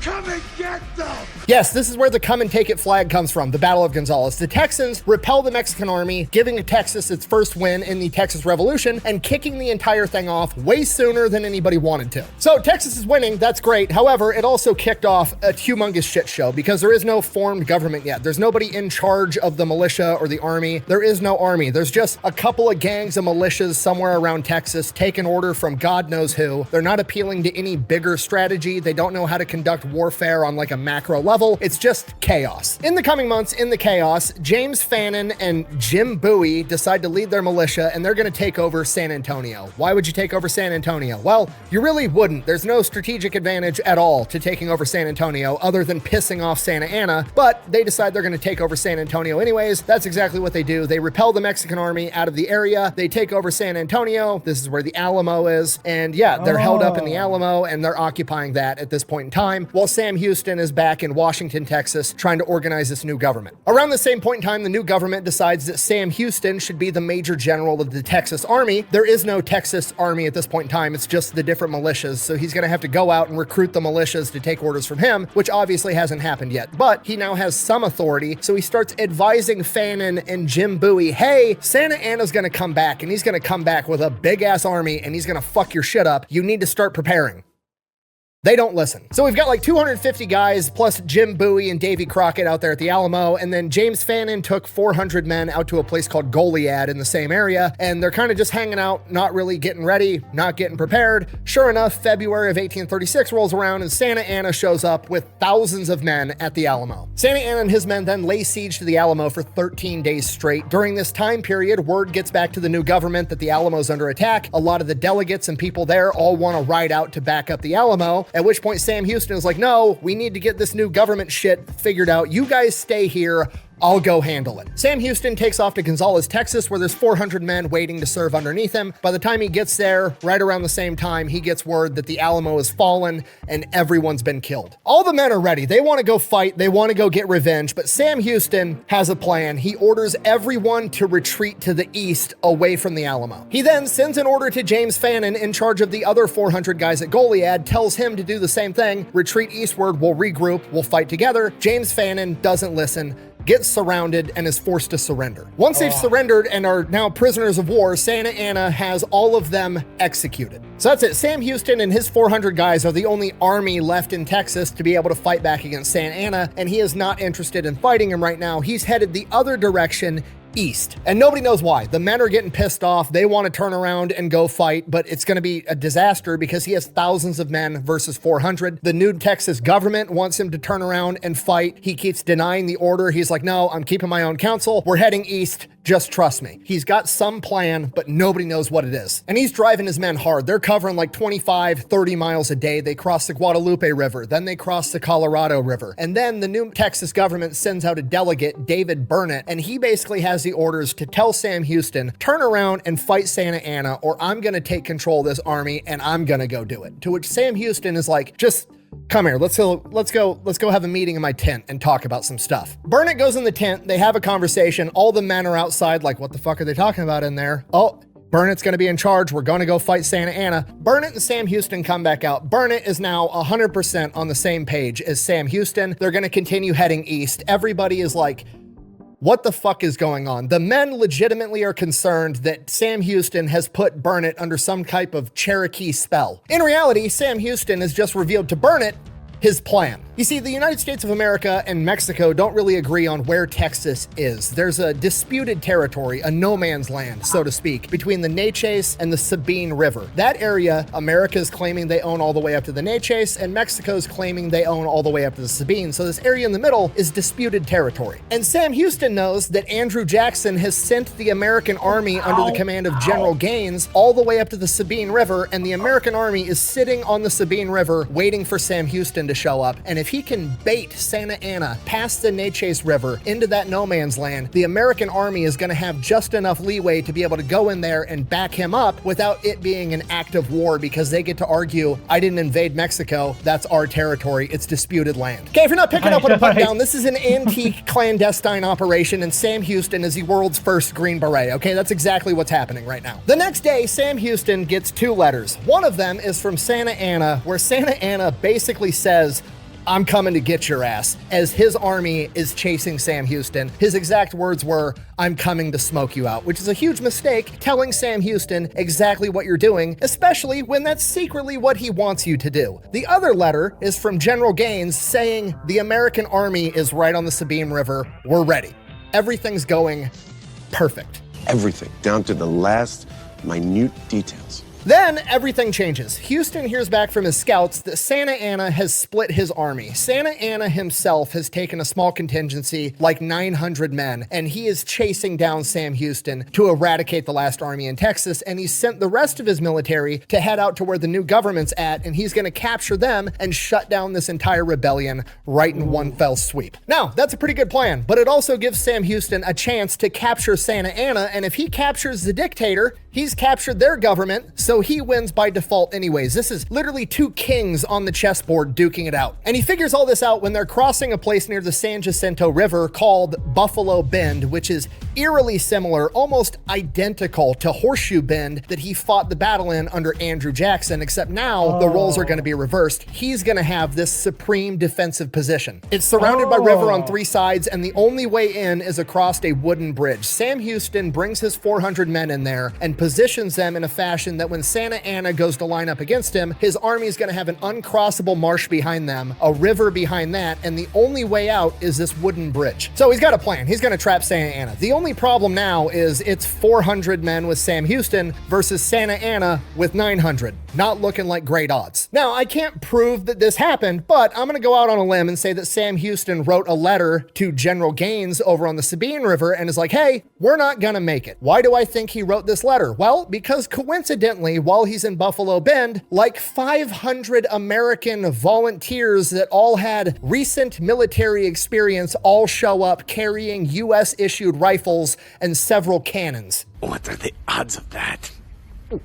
Come and get them! Yes, this is where the come and take it flag comes from, the Battle of Gonzales. The Texans repel the Mexican army, giving Texas its first win in the Texas Revolution and kicking the entire thing off way sooner than anybody wanted to. So Texas is winning, that's great. However, it also kicked off a humongous shit show because there is no formed government yet. There's nobody in charge of the militia or the army. There is no army. There's just a couple of gangs of militias somewhere around Texas taking order from God knows who. They're not appealing to any bigger strategy. They don't know how to conduct warfare on like a macro level. level. It's just chaos. In the coming months, in the chaos, James Fannin and Jim Bowie decide to lead their militia, and they're going to take over San Antonio. Why would you take over San Antonio? Well, you really wouldn't. There's no strategic advantage at all to taking over San Antonio other than pissing off Santa Anna, but they decide they're going to take over San Antonio anyways. That's exactly what they do. They repel the Mexican army out of the area. They take over San Antonio. This is where the Alamo is. And yeah, they're held up in the Alamo, and they're occupying that at this point in time, while Sam Houston is back in Washington, Texas, trying to organize this new government. Around the same point in time, the new government decides that Sam Houston should be the major general of the Texas Army. There is no Texas Army at this point in time. It's just the different militias. So he's going to have to go out and recruit the militias to take orders from him, which obviously hasn't happened yet. But he now has some authority. So he starts advising Fannin and Jim Bowie, hey, Santa Anna's going to come back, and he's going to come back with a big ass army, and he's going to fuck your shit up. You need to start preparing. They don't listen. So we've got like 250 guys plus Jim Bowie and Davy Crockett out there at the Alamo, and then James Fannin took 400 men out to a place called Goliad in the same area, and they're kind of just hanging out, not really getting ready, not getting prepared. Sure enough, February of 1836 rolls around, and Santa Anna shows up with thousands of men at the Alamo. Santa Anna and his men then lay siege to the Alamo for 13 days straight. During this time period, word gets back to the new government that the Alamo's under attack. A lot of the delegates and people there all want to ride out to back up the Alamo, at which point Sam Houston is like, no, we need to get this new government shit figured out. You guys stay here. I'll go handle it. Sam Houston takes off to Gonzales, Texas, where there's 400 men waiting to serve underneath him. By the time he gets there, right around the same time, he gets word that the Alamo has fallen and everyone's been killed. All the men are ready. They want to go fight. They want to go get revenge, but Sam Houston has a plan. He orders everyone to retreat to the east away from the Alamo. He then sends an order to James Fannin in charge of the other 400 guys at Goliad, tells him to do the same thing. Retreat eastward, we'll regroup, we'll fight together. James Fannin doesn't listen, gets surrounded, and is forced to surrender. Once they've surrendered and are now prisoners of war, Santa Anna has all of them executed. So that's it. Sam Houston and his 400 guys are the only army left in Texas to be able to fight back against Santa Anna, and he is not interested in fighting him right now. He's headed the other direction, east. And nobody knows why. The men are getting pissed off. They want to turn around and go fight, but it's going to be a disaster because he has thousands of men versus 400. The new Texas government wants him to turn around and fight. He keeps denying the order. He's like, no, I'm keeping my own counsel. We're heading east. Just trust me. He's got some plan, but nobody knows what it is. And he's driving his men hard. They're covering like 25, 30 miles a day. They cross the Guadalupe River. Then they cross the Colorado River. And then the new Texas government sends out a delegate, David Burnett, and he basically has the orders to tell Sam Houston, turn around and fight Santa Anna, or I'm going to take control of this army and I'm going to go do it. To which Sam Houston is like, just come here. Let's go have a meeting in my tent and talk about some stuff. Burnett goes in the tent. They have a conversation. All the men are outside like, what the fuck are they talking about in there? Oh, Burnett's going to be in charge. We're going to go fight Santa Anna. Burnett and Sam Houston come back out. Burnett is now 100% on the same page as Sam Houston. They're going to continue heading east. Everybody is like, what the fuck is going on? The men legitimately are concerned that Sam Houston has put Burnett under some type of Cherokee spell. In reality, Sam Houston has just revealed to Burnett his plan. You see, the United States of America and Mexico don't really agree on where Texas is. There's a disputed territory, a no man's land, so to speak, between the Natchez and the Sabine River. That area, America's claiming they own all the way up to the Natchez, and Mexico's claiming they own all the way up to the Sabine. So this area in the middle is disputed territory. And Sam Houston knows that Andrew Jackson has sent the American army under the command of General Gaines all the way up to the Sabine River, and the American army is sitting on the Sabine River waiting for Sam Houston to show up. And if he can bait Santa Anna past the Natchez River into that no man's land, the American army is going to have just enough leeway to be able to go in there and back him up without it being an act of war, because they get to argue, I didn't invade Mexico, that's our territory, it's disputed land. Okay, if you're not picking up what I put down, this is an antique clandestine operation, and Sam Houston is the world's first Green Beret. Okay, that's exactly what's happening right now. The next day, Sam Houston gets 2 letters. One of them is from Santa Anna, where Santa Anna basically says, I'm coming to get your ass, as his army is chasing Sam Houston. His exact words were, I'm coming to smoke you out, which is a huge mistake, telling Sam Houston exactly what you're doing, especially when that's secretly what he wants you to do. The other letter is from General Gaines saying, the American army is right on the Sabine River. We're ready. Everything's going perfect. Everything, down to the last minute details. Then everything changes. Houston hears back from his scouts that Santa Anna has split his army. Santa Anna himself has taken a small contingency, like 900 men, and he is chasing down Sam Houston to eradicate the last army in Texas, and he's sent the rest of his military to head out to where the new government's at, and he's going to capture them and shut down this entire rebellion right in one fell sweep. Now, that's a pretty good plan, but it also gives Sam Houston a chance to capture Santa Anna, and if he captures the dictator, he's captured their government, so he wins by default anyways. This is literally two kings on the chessboard duking it out. And he figures all this out when they're crossing a place near the San Jacinto River called Buffalo Bend, which is eerily similar, almost identical to Horseshoe Bend that he fought the battle in under Andrew Jackson, except now the roles are going to be reversed. He's going to have this supreme defensive position. It's surrounded by river on three sides, and the only way in is across a wooden bridge. Sam Houston brings his 400 men in there and positions them in a fashion that when Santa Anna goes to line up against him, his army is going to have an uncrossable marsh behind them, a river behind that, and the only way out is this wooden bridge. So he's got a plan. He's going to trap Santa Anna. The only problem now is it's 400 men with Sam Houston versus Santa Anna with 900. Not looking like great odds. Now, I can't prove that this happened, but I'm going to go out on a limb and say that Sam Houston wrote a letter to General Gaines over on the Sabine River and is like, hey, we're not going to make it. Why do I think he wrote this letter? Well, because coincidentally, while he's in Buffalo Bend, like 500 American volunteers that all had recent military experience all show up carrying US issued rifles and several cannons. What are the odds of that?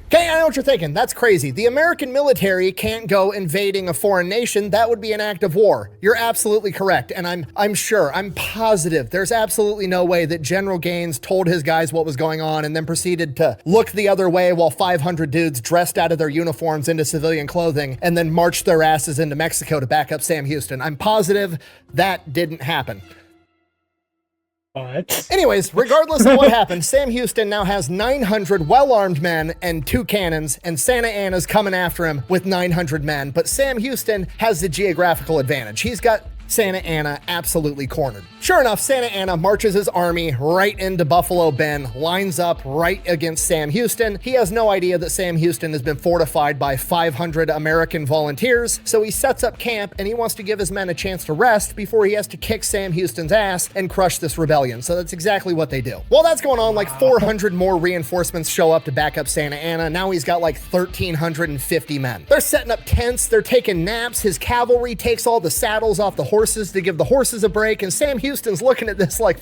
Okay, I know what you're thinking. That's crazy. The American military can't go invading a foreign nation. That would be an act of war. You're absolutely correct. And I'm positive there's absolutely no way that General Gaines told his guys what was going on and then proceeded to look the other way while 500 dudes dressed out of their uniforms into civilian clothing and then marched their asses into Mexico to back up Sam Houston. I'm positive that didn't happen. But anyways, regardless of what happened, Sam Houston now has 900 well-armed men and 2 cannons, and Santa Anna's coming after him with 900 men. But Sam Houston has the geographical advantage. He's got Santa Anna absolutely cornered. Sure enough, Santa Anna marches his army right into Buffalo Bend, lines up right against Sam Houston. He has no idea that Sam Houston has been fortified by 500 American volunteers, so he sets up camp and he wants to give his men a chance to rest before he has to kick Sam Houston's ass and crush this rebellion. So that's exactly what they do. While that's going on, like 400 more reinforcements show up to back up Santa Anna. Now he's got like 1,350 men. They're setting up tents, they're taking naps, his cavalry takes all the saddles off the horses to give the horses a break, and Sam Houston's looking at this like,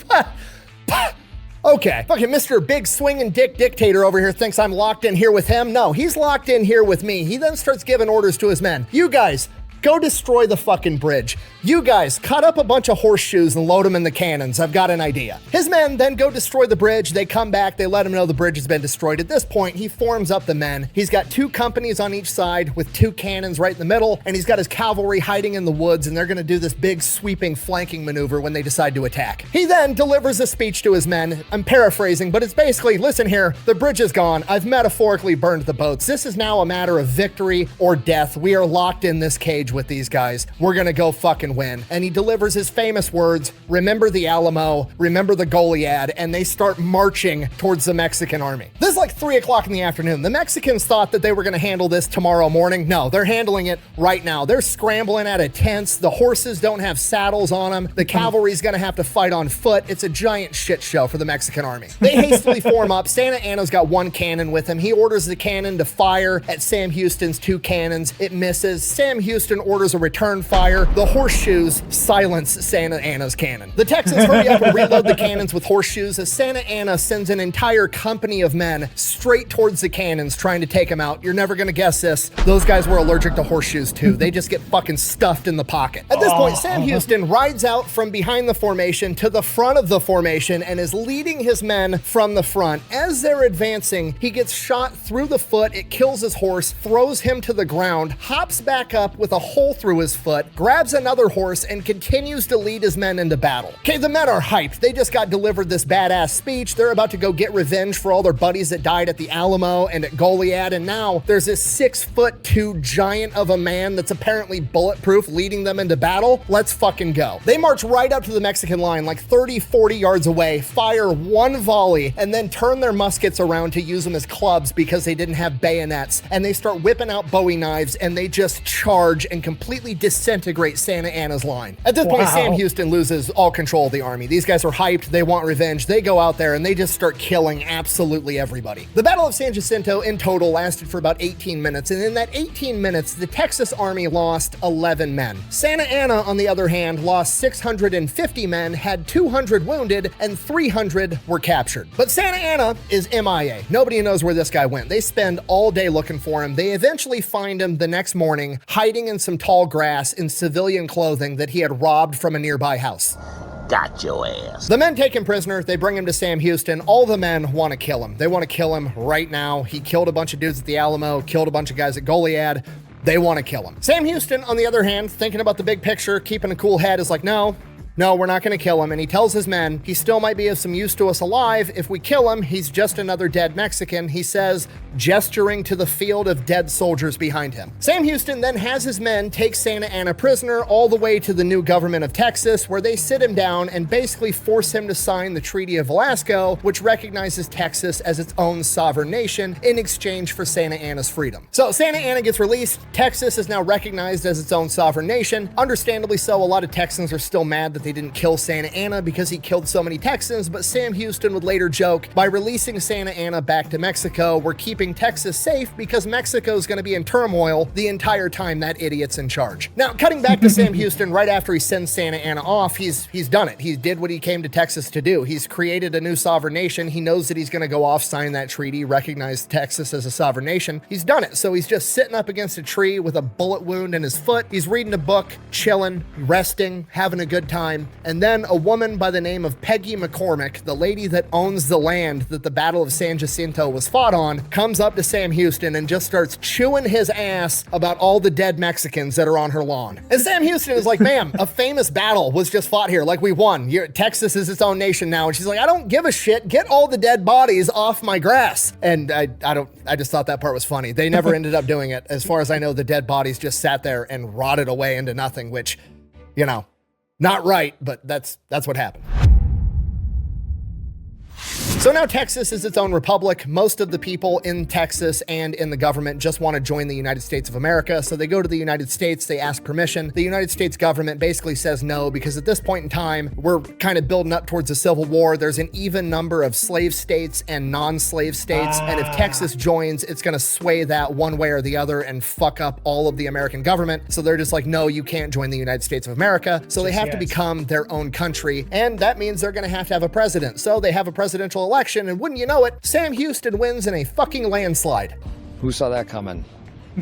okay, fucking Mr. Big Swinging Dick Dictator over here thinks I'm locked in here with him. No, he's locked in here with me. He then starts giving orders to his men. You guys, go destroy the fucking bridge. You guys, cut up a bunch of horseshoes and load them in the cannons. I've got an idea. His men then go destroy the bridge. They come back. They let him know the bridge has been destroyed. At this point, he forms up the men. He's got 2 companies on each side with 2 cannons right in the middle, and he's got his cavalry hiding in the woods, and they're going to do this big sweeping flanking maneuver when they decide to attack. He then delivers a speech to his men. I'm paraphrasing, but it's basically, listen here, the bridge is gone. I've metaphorically burned the boats. This is now a matter of victory or death. We are locked in this cage with these guys. We're gonna go fucking win. And he delivers his famous words, remember the Alamo, remember the Goliad, and they start marching towards the Mexican army. This is like 3 o'clock in the afternoon. The Mexicans thought that they were gonna handle this tomorrow morning. No, they're handling it right now. They're scrambling out of tents. The horses don't have saddles on them. The cavalry's gonna have to fight on foot. It's a giant shit show for the Mexican army. They hastily form up. Santa Anna's got 1 cannon with him. He orders the cannon to fire at Sam Houston's 2 cannons. It misses. Sam Houston orders a return fire. The horseshoes silence Santa Anna's cannon. The Texans hurry up and reload the cannons with horseshoes as Santa Anna sends an entire company of men straight towards the cannons trying to take them out. You're never gonna guess this. Those guys were allergic to horseshoes too. They just get fucking stuffed in the pocket. At this point, Sam Houston rides out from behind the formation to the front of the formation and is leading his men from the front. As they're advancing, he gets shot through the foot. It kills his horse, throws him to the ground, hops back up with a hole through his foot, grabs another horse, and continues to lead his men into battle. Okay, the men are hyped. They just got delivered this badass speech. They're about to go get revenge for all their buddies that died at the Alamo and at Goliad, and now there's this 6'2" giant of a man that's apparently bulletproof leading them into battle. Let's fucking go. They march right up to the Mexican line, like 30, 40 yards away, fire one volley, and then turn their muskets around to use them as clubs because they didn't have bayonets, and they start whipping out Bowie knives, and they just charge and completely disintegrate Santa Anna's line. At this point, Sam Houston loses all control of the army. These guys are hyped, they want revenge, they go out there and they just start killing absolutely everybody. The Battle of San Jacinto in total lasted for about 18 minutes, and in that 18 minutes, the Texas Army lost 11 men. Santa Anna, on the other hand, lost 650 men, had 200 wounded, and 300 were captured. But Santa Anna is MIA. Nobody knows where this guy went. They spend all day looking for him. They eventually find him the next morning, hiding in some tall grass in civilian clothing that he had robbed from a nearby house. Got your ass. The men take him prisoner. They bring him to Sam Houston. All the men want to kill him. They want to kill him right now. He killed a bunch of dudes at the Alamo, killed a bunch of guys at Goliad. They want to kill him. Sam Houston, on the other hand, thinking about the big picture, keeping a cool head, is like, no, we're not going to kill him. And he tells his men he still might be of some use to us alive. If we kill him, he's just another dead Mexican, he says, gesturing to the field of dead soldiers behind him. Sam Houston then has his men take Santa Anna prisoner all the way to the new government of Texas, where they sit him down and basically force him to sign the Treaty of Velasco, which recognizes Texas as its own sovereign nation in exchange for Santa Anna's freedom. So Santa Anna gets released. Texas is now recognized as its own sovereign nation. Understandably so, a lot of Texans are still mad that they didn't kill Santa Anna because he killed so many Texans, but Sam Houston would later joke, by releasing Santa Anna back to Mexico, we're keeping Texas safe because Mexico's going to be in turmoil the entire time that idiot's in charge. Now, cutting back to Sam Houston, right after he sends Santa Anna off, he's done it. He did what he came to Texas to do. He's created a new sovereign nation. He knows that he's going to go off, sign that treaty, recognize Texas as a sovereign nation. He's done it. So he's just sitting up against a tree with a bullet wound in his foot. He's reading a book, chilling, resting, having a good time. And then a woman by the name of Peggy McCormick, the lady that owns the land that the Battle of San Jacinto was fought on, comes up to Sam Houston and just starts chewing his ass about all the dead Mexicans that are on her lawn. And Sam Houston is like, ma'am, a famous battle was just fought here. Like, we won. Texas is its own nation now. And she's like, I don't give a shit. Get all the dead bodies off my grass. And I just thought that part was funny. They never ended up doing it. As far as I know, the dead bodies just sat there and rotted away into nothing, which, you know, not right, but that's what happened. So now Texas is its own republic. Most of the people in Texas and in the government just want to join the United States of America. So they go to the United States, they ask permission. The United States government basically says no, because at this point in time, we're kind of building up towards a civil war. There's an even number of slave states and non-slave states. And if Texas joins, it's going to sway that one way or the other and fuck up all of the American government. So they're just like, no, you can't join the United States of America. So they have to become their own country. And that means they're going to have a president. So they have a presidential election, and wouldn't you know it, Sam Houston wins in a fucking landslide. Who saw that coming?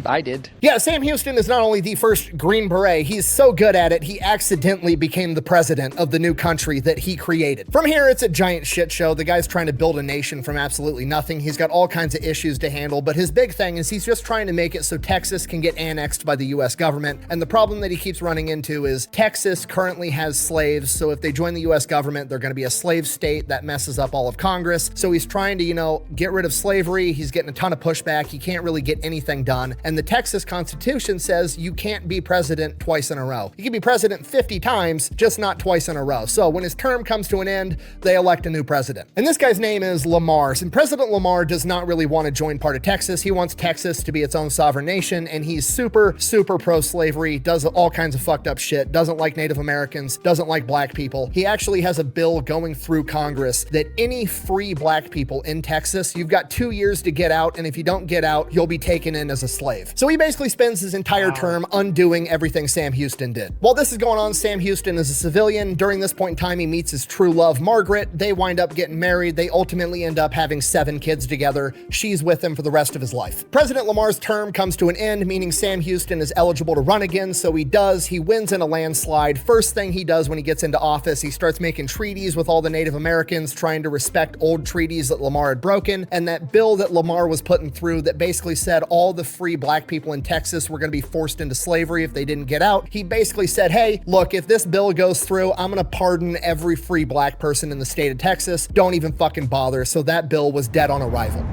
I did. Yeah, Sam Houston is not only the first Green Beret, he's so good at it, he accidentally became the president of the new country that he created. From here, it's a giant shit show. The guy's trying to build a nation from absolutely nothing. He's got all kinds of issues to handle, but his big thing is he's just trying to make it so Texas can get annexed by the US government. And the problem that he keeps running into is Texas currently has slaves, so if they join the US government, they're going to be a slave state. That messes up all of Congress. So he's trying to, get rid of slavery. He's getting a ton of pushback. He can't really get anything done. And the Texas Constitution says you can't be president twice in a row. You can be president 50 times, just not twice in a row. So when his term comes to an end, they elect a new president. And this guy's name is Lamar. And President Lamar does not really want to join part of Texas. He wants Texas to be its own sovereign nation, and he's super, super pro-slavery, does all kinds of fucked up shit, doesn't like Native Americans, doesn't like black people. He actually has a bill going through Congress that any free black people in Texas, you've got 2 years to get out, and if you don't get out, you'll be taken in as a slave. So he basically spends his entire term undoing everything Sam Houston did. While this is going on, Sam Houston is a civilian. During this point in time, he meets his true love, Margaret. They wind up getting married. They ultimately end up having 7 kids together. She's with him for the rest of his life. President Lamar's term comes to an end, meaning Sam Houston is eligible to run again, so he does. He wins in a landslide. First thing he does when he gets into office, he starts making treaties with all the Native Americans, trying to respect old treaties that Lamar had broken, and that bill that Lamar was putting through that basically said all the free black people in Texas were going to be forced into slavery if they didn't get out, he basically said, hey, look, if this bill goes through, I'm going to pardon every free black person in the state of Texas. Don't even fucking bother. So that bill was dead on arrival.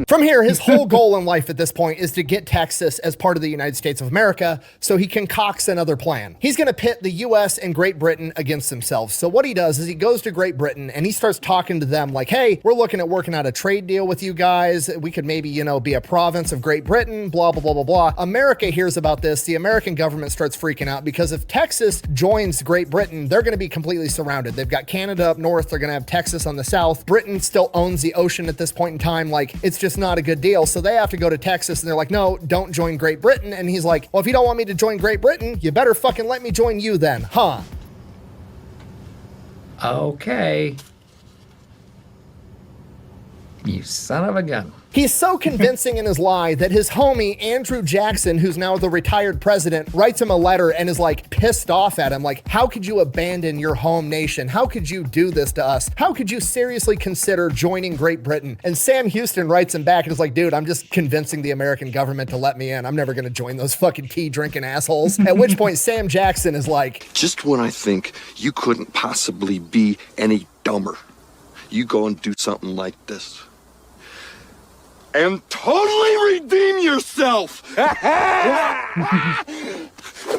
From here, his whole goal in life at this point is to get Texas as part of the United States of America so he concocts another plan. He's going to pit the US and Great Britain against themselves. So what he does is he goes to Great Britain and he starts talking to them like, hey, we're looking at working out a trade deal with you guys. We could maybe, you know, be a province of Great Britain, blah, blah, blah, blah, blah. America hears about this. The American government starts freaking out because if Texas joins Great Britain, they're going to be completely surrounded. They've got Canada up north. They're going to have Texas on the south. Britain still owns the ocean at this point in time. Like, it's just not a good deal. So they have to go to Texas and they're like, no, don't join Great Britain. And he's like, well, if you don't want me to join Great Britain, you better fucking let me join you then, huh? Okay. You son of a gun. He's so convincing in his lie that his homie, Andrew Jackson, who's now the retired president, writes him a letter and is like pissed off at him. Like, how could you abandon your home nation? How could you do this to us? How could you seriously consider joining Great Britain? And Sam Houston writes him back and is like, dude, I'm just convincing the American government to let me in. I'm never going to join those fucking tea drinking assholes. At which point Sam Jackson is like, just when I think you couldn't possibly be any dumber, you go and do something like this. And totally redeem yourself.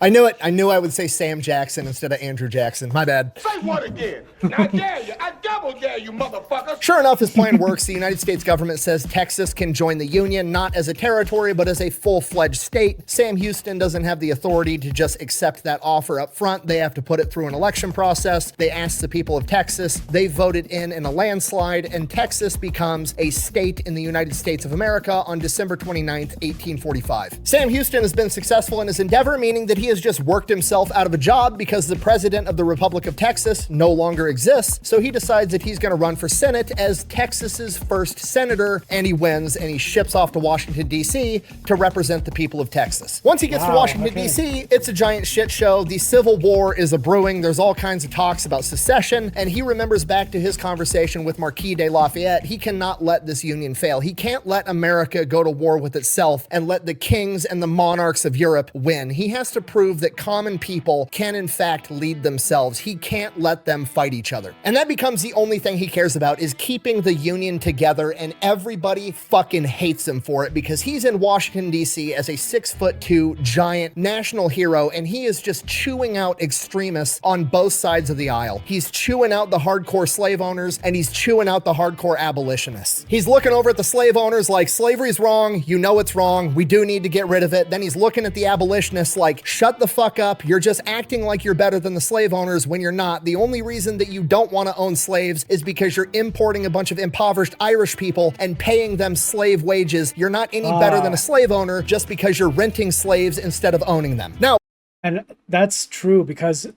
I knew it. I knew I would say Sam Jackson instead of Andrew Jackson. My bad. Say what again? I dare you. I double dare you, motherfucker. Sure enough, his plan works. The United States government says Texas can join the Union, not as a territory, but as a full-fledged state. Sam Houston doesn't have the authority to just accept that offer up front. They have to put it through an election process. They asked the people of Texas. They voted in a landslide, and Texas becomes a state in the United States of America on December 29th, 1845. Sam Houston has been successful in his endeavor, meaning that he has just worked himself out of a job because the president of the Republic of Texas no longer exists. So he decides that he's going to run for Senate as Texas's first senator, and he wins, and he ships off to Washington, D.C. to represent the people of Texas. Once he gets to Washington, D.C., it's a giant shit show. The Civil War is a brewing. There's all kinds of talks about secession, and he remembers back to his conversation with Marquis de Lafayette. He cannot let this union fail. He can't let America go to war with itself and let the kings and the monarchs of Europe win. He has to prove that common people can in fact lead themselves. He can't let them fight each other. And that becomes the only thing he cares about, is keeping the Union together, and everybody fucking hates him for it because he's in Washington, D.C. as a 6'2" giant national hero, and he is just chewing out extremists on both sides of the aisle. He's chewing out the hardcore slave owners, and he's chewing out the hardcore abolitionists. He's looking over at the slave owners like, slavery's wrong, you know it's wrong, we do need to get rid of it. Then he's looking at the abolitionists like, shut the fuck up, you're just acting like you're better than the slave owners when you're not. The only reason that you don't want to own slaves is because you're importing a bunch of impoverished Irish people and paying them slave wages. You're not any better than a slave owner just because you're renting slaves instead of owning them. Now, and that's true because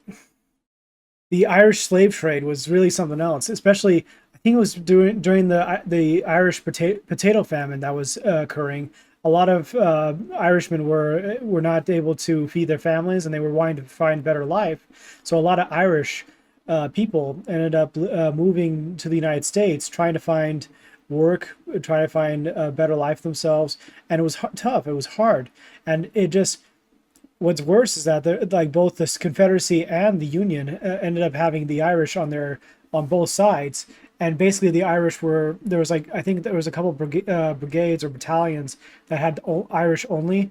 the Irish slave trade was really something else, especially I think it was during the Irish potato famine that was occurring. A lot of Irishmen were not able to feed their families, and they were wanting to find better life. So a lot of Irish people ended up moving to the United States, trying to find work, trying to find a better life themselves. And it was tough. It was hard. And it just, what's worse is that like both the Confederacy and the Union ended up having the Irish on both sides. And basically the Irish I think there was a couple brigades or battalions that had Irish only,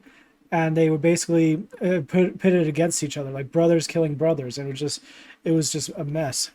and they were basically pitted against each other, like brothers killing brothers. And it was just a mess.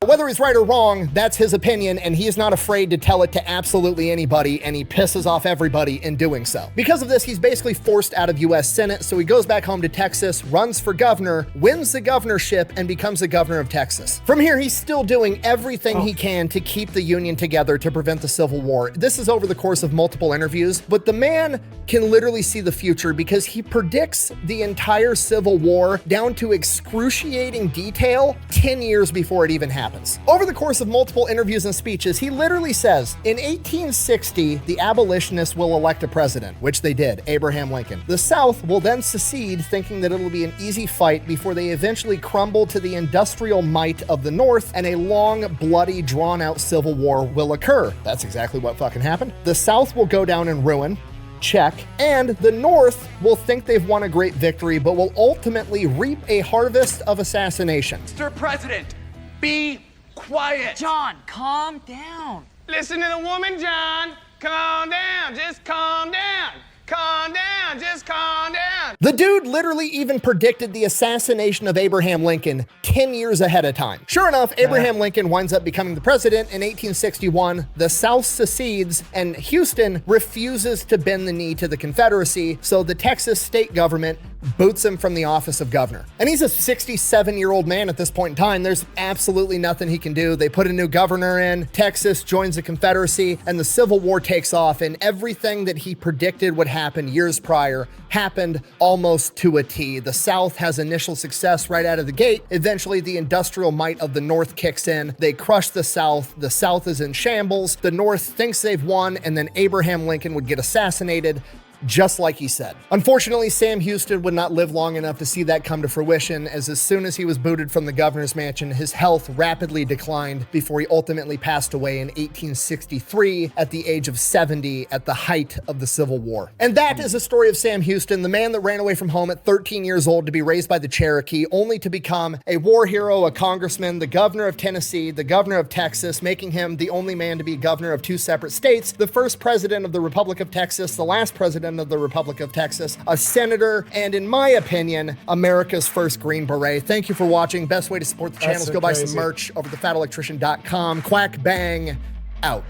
Whether he's right or wrong, that's his opinion, and he is not afraid to tell it to absolutely anybody, and he pisses off everybody in doing so. Because of this, he's basically forced out of U.S. Senate, so he goes back home to Texas, runs for governor, wins the governorship, and becomes the governor of Texas. From here, he's still doing everything he can to keep the Union together to prevent the Civil War. This is over the course of multiple interviews, but the man can literally see the future because he predicts the entire Civil War down to excruciating detail 10 years before it even happens. happens. Over the course of multiple interviews and speeches, he literally says, in 1860, the abolitionists will elect a president, which they did, Abraham Lincoln. The South will then secede, thinking that it'll be an easy fight before they eventually crumble to the industrial might of the North, and a long, bloody, drawn-out civil war will occur. That's exactly what fucking happened. The South will go down in ruin. Check. And the North will think they've won a great victory, but will ultimately reap a harvest of assassination. Mr. President, be quiet. John, calm down. Listen to the woman, John. Calm down. Just calm down. Calm down. Just calm down. The dude literally even predicted the assassination of Abraham Lincoln 10 years ahead of time. Sure enough, Abraham Lincoln winds up becoming the president in 1861. The South secedes, and Houston refuses to bend the knee to the Confederacy, so the Texas state government boots him from the office of governor. And he's a 67-year-old man at this point in time. There's absolutely nothing he can do. They put a new governor in, Texas joins the Confederacy, and the Civil War takes off, and everything that he predicted would happen years prior happened almost to a T. The South has initial success right out of the gate. Eventually, the industrial might of the North kicks in. They crush the South. The South is in shambles. The North thinks they've won, and then Abraham Lincoln would get assassinated, just like he said. Unfortunately, Sam Houston would not live long enough to see that come to fruition, as soon as he was booted from the governor's mansion, his health rapidly declined before he ultimately passed away in 1863 at the age of 70 at the height of the Civil War. And that is the story of Sam Houston, the man that ran away from home at 13 years old to be raised by the Cherokee, only to become a war hero, a congressman, the governor of Tennessee, the governor of Texas, making him the only man to be governor of two separate states, the first president of the Republic of Texas, the last president of the Republic of Texas, a senator, and in my opinion, America's first Green Beret. Thank you for watching. Best way to support the channel is go buy some merch over at thefatelectrician.com. Quack bang out.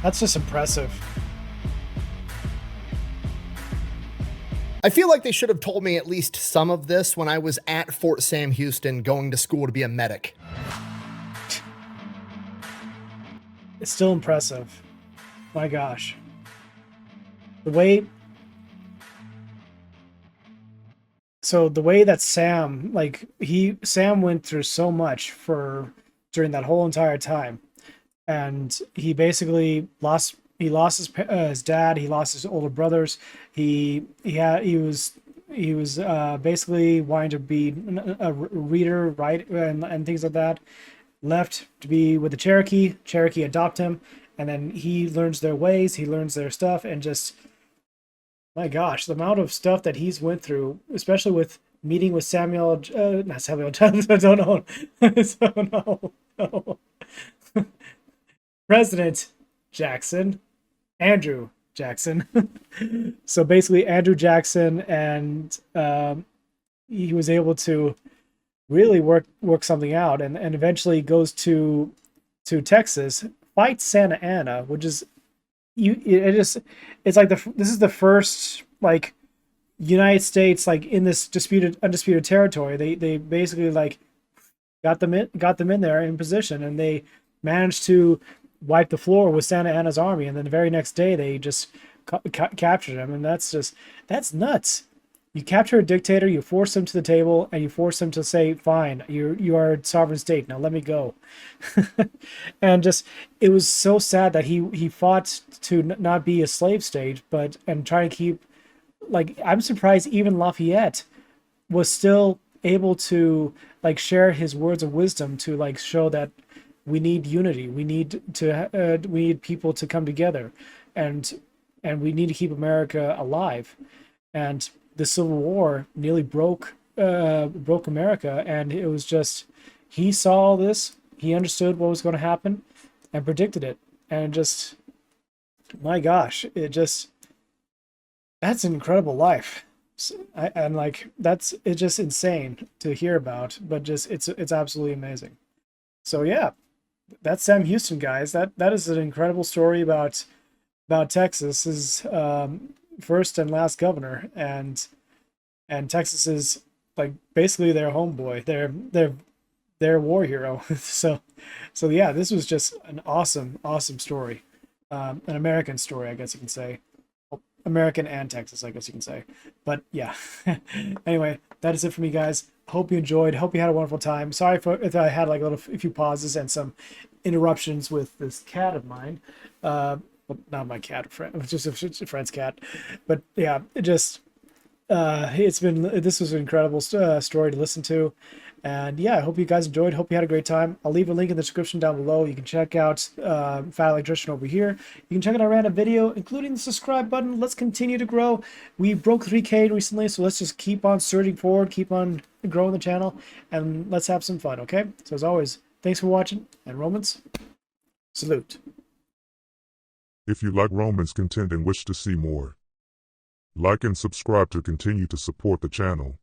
That's just impressive. I feel like they should have told me at least some of this when I was at Fort Sam Houston going to school to be a medic. It's still impressive. My gosh. The way that Sam went through so much during that whole entire time, and he basically lost his dad, he lost his older brothers, he was basically wanting to be a reader, right, and things like that. Left to be with the Cherokee adopt him, and then he learns their ways, he learns their stuff, and just, my gosh, the amount of stuff that he's went through, especially with meeting with not Samuel Jackson, no. President Jackson, Andrew Jackson. So basically Andrew Jackson, and he was able to really work something out, and eventually goes to Texas, fights Santa Anna, which is, this is the first United States in this undisputed territory. They basically got them in there in position, and they managed to wipe the floor with Santa Anna's army, and then the very next day they just captured him. And that's nuts. You capture a dictator, you force him to the table, and you force him to say, fine, you are a sovereign state, now let me go. And it was so sad that he fought to not be a slave state, and try to keep, I'm surprised even Lafayette was still able to share his words of wisdom to show that we need unity, we need people to come together, and we need to keep America alive. And the Civil War nearly broke America, and it was just, he saw all this, he understood what was going to happen, and predicted it, and just, my gosh, that's an incredible life. It's just insane to hear about, but it's absolutely amazing. So yeah, that's Sam Houston, guys. That is an incredible story about Texas's first and last governor, and Texas is basically their homeboy, their war hero. so yeah, this was just an awesome story, an American story, I guess you can say. American and Texas, I guess you can say. But yeah. Anyway, that is it for me, guys. Hope you enjoyed. Hope you had a wonderful time. Sorry if I had like a few pauses and some interruptions with this cat of mine. Well, not my cat, friend. It was just a friend's cat. But yeah, this was an incredible story to listen to. And yeah, I hope you guys enjoyed. Hope you had a great time. I'll leave a link in the description down below. You can check out Fat Electrician over here. You can check out our random video, including the subscribe button. Let's continue to grow. We broke 3K recently, so let's just keep on surging forward, keep on growing the channel, and let's have some fun, okay? So as always, thanks for watching, and Romans, salute. If you like Romans content and wish to see more, like and subscribe to continue to support the channel.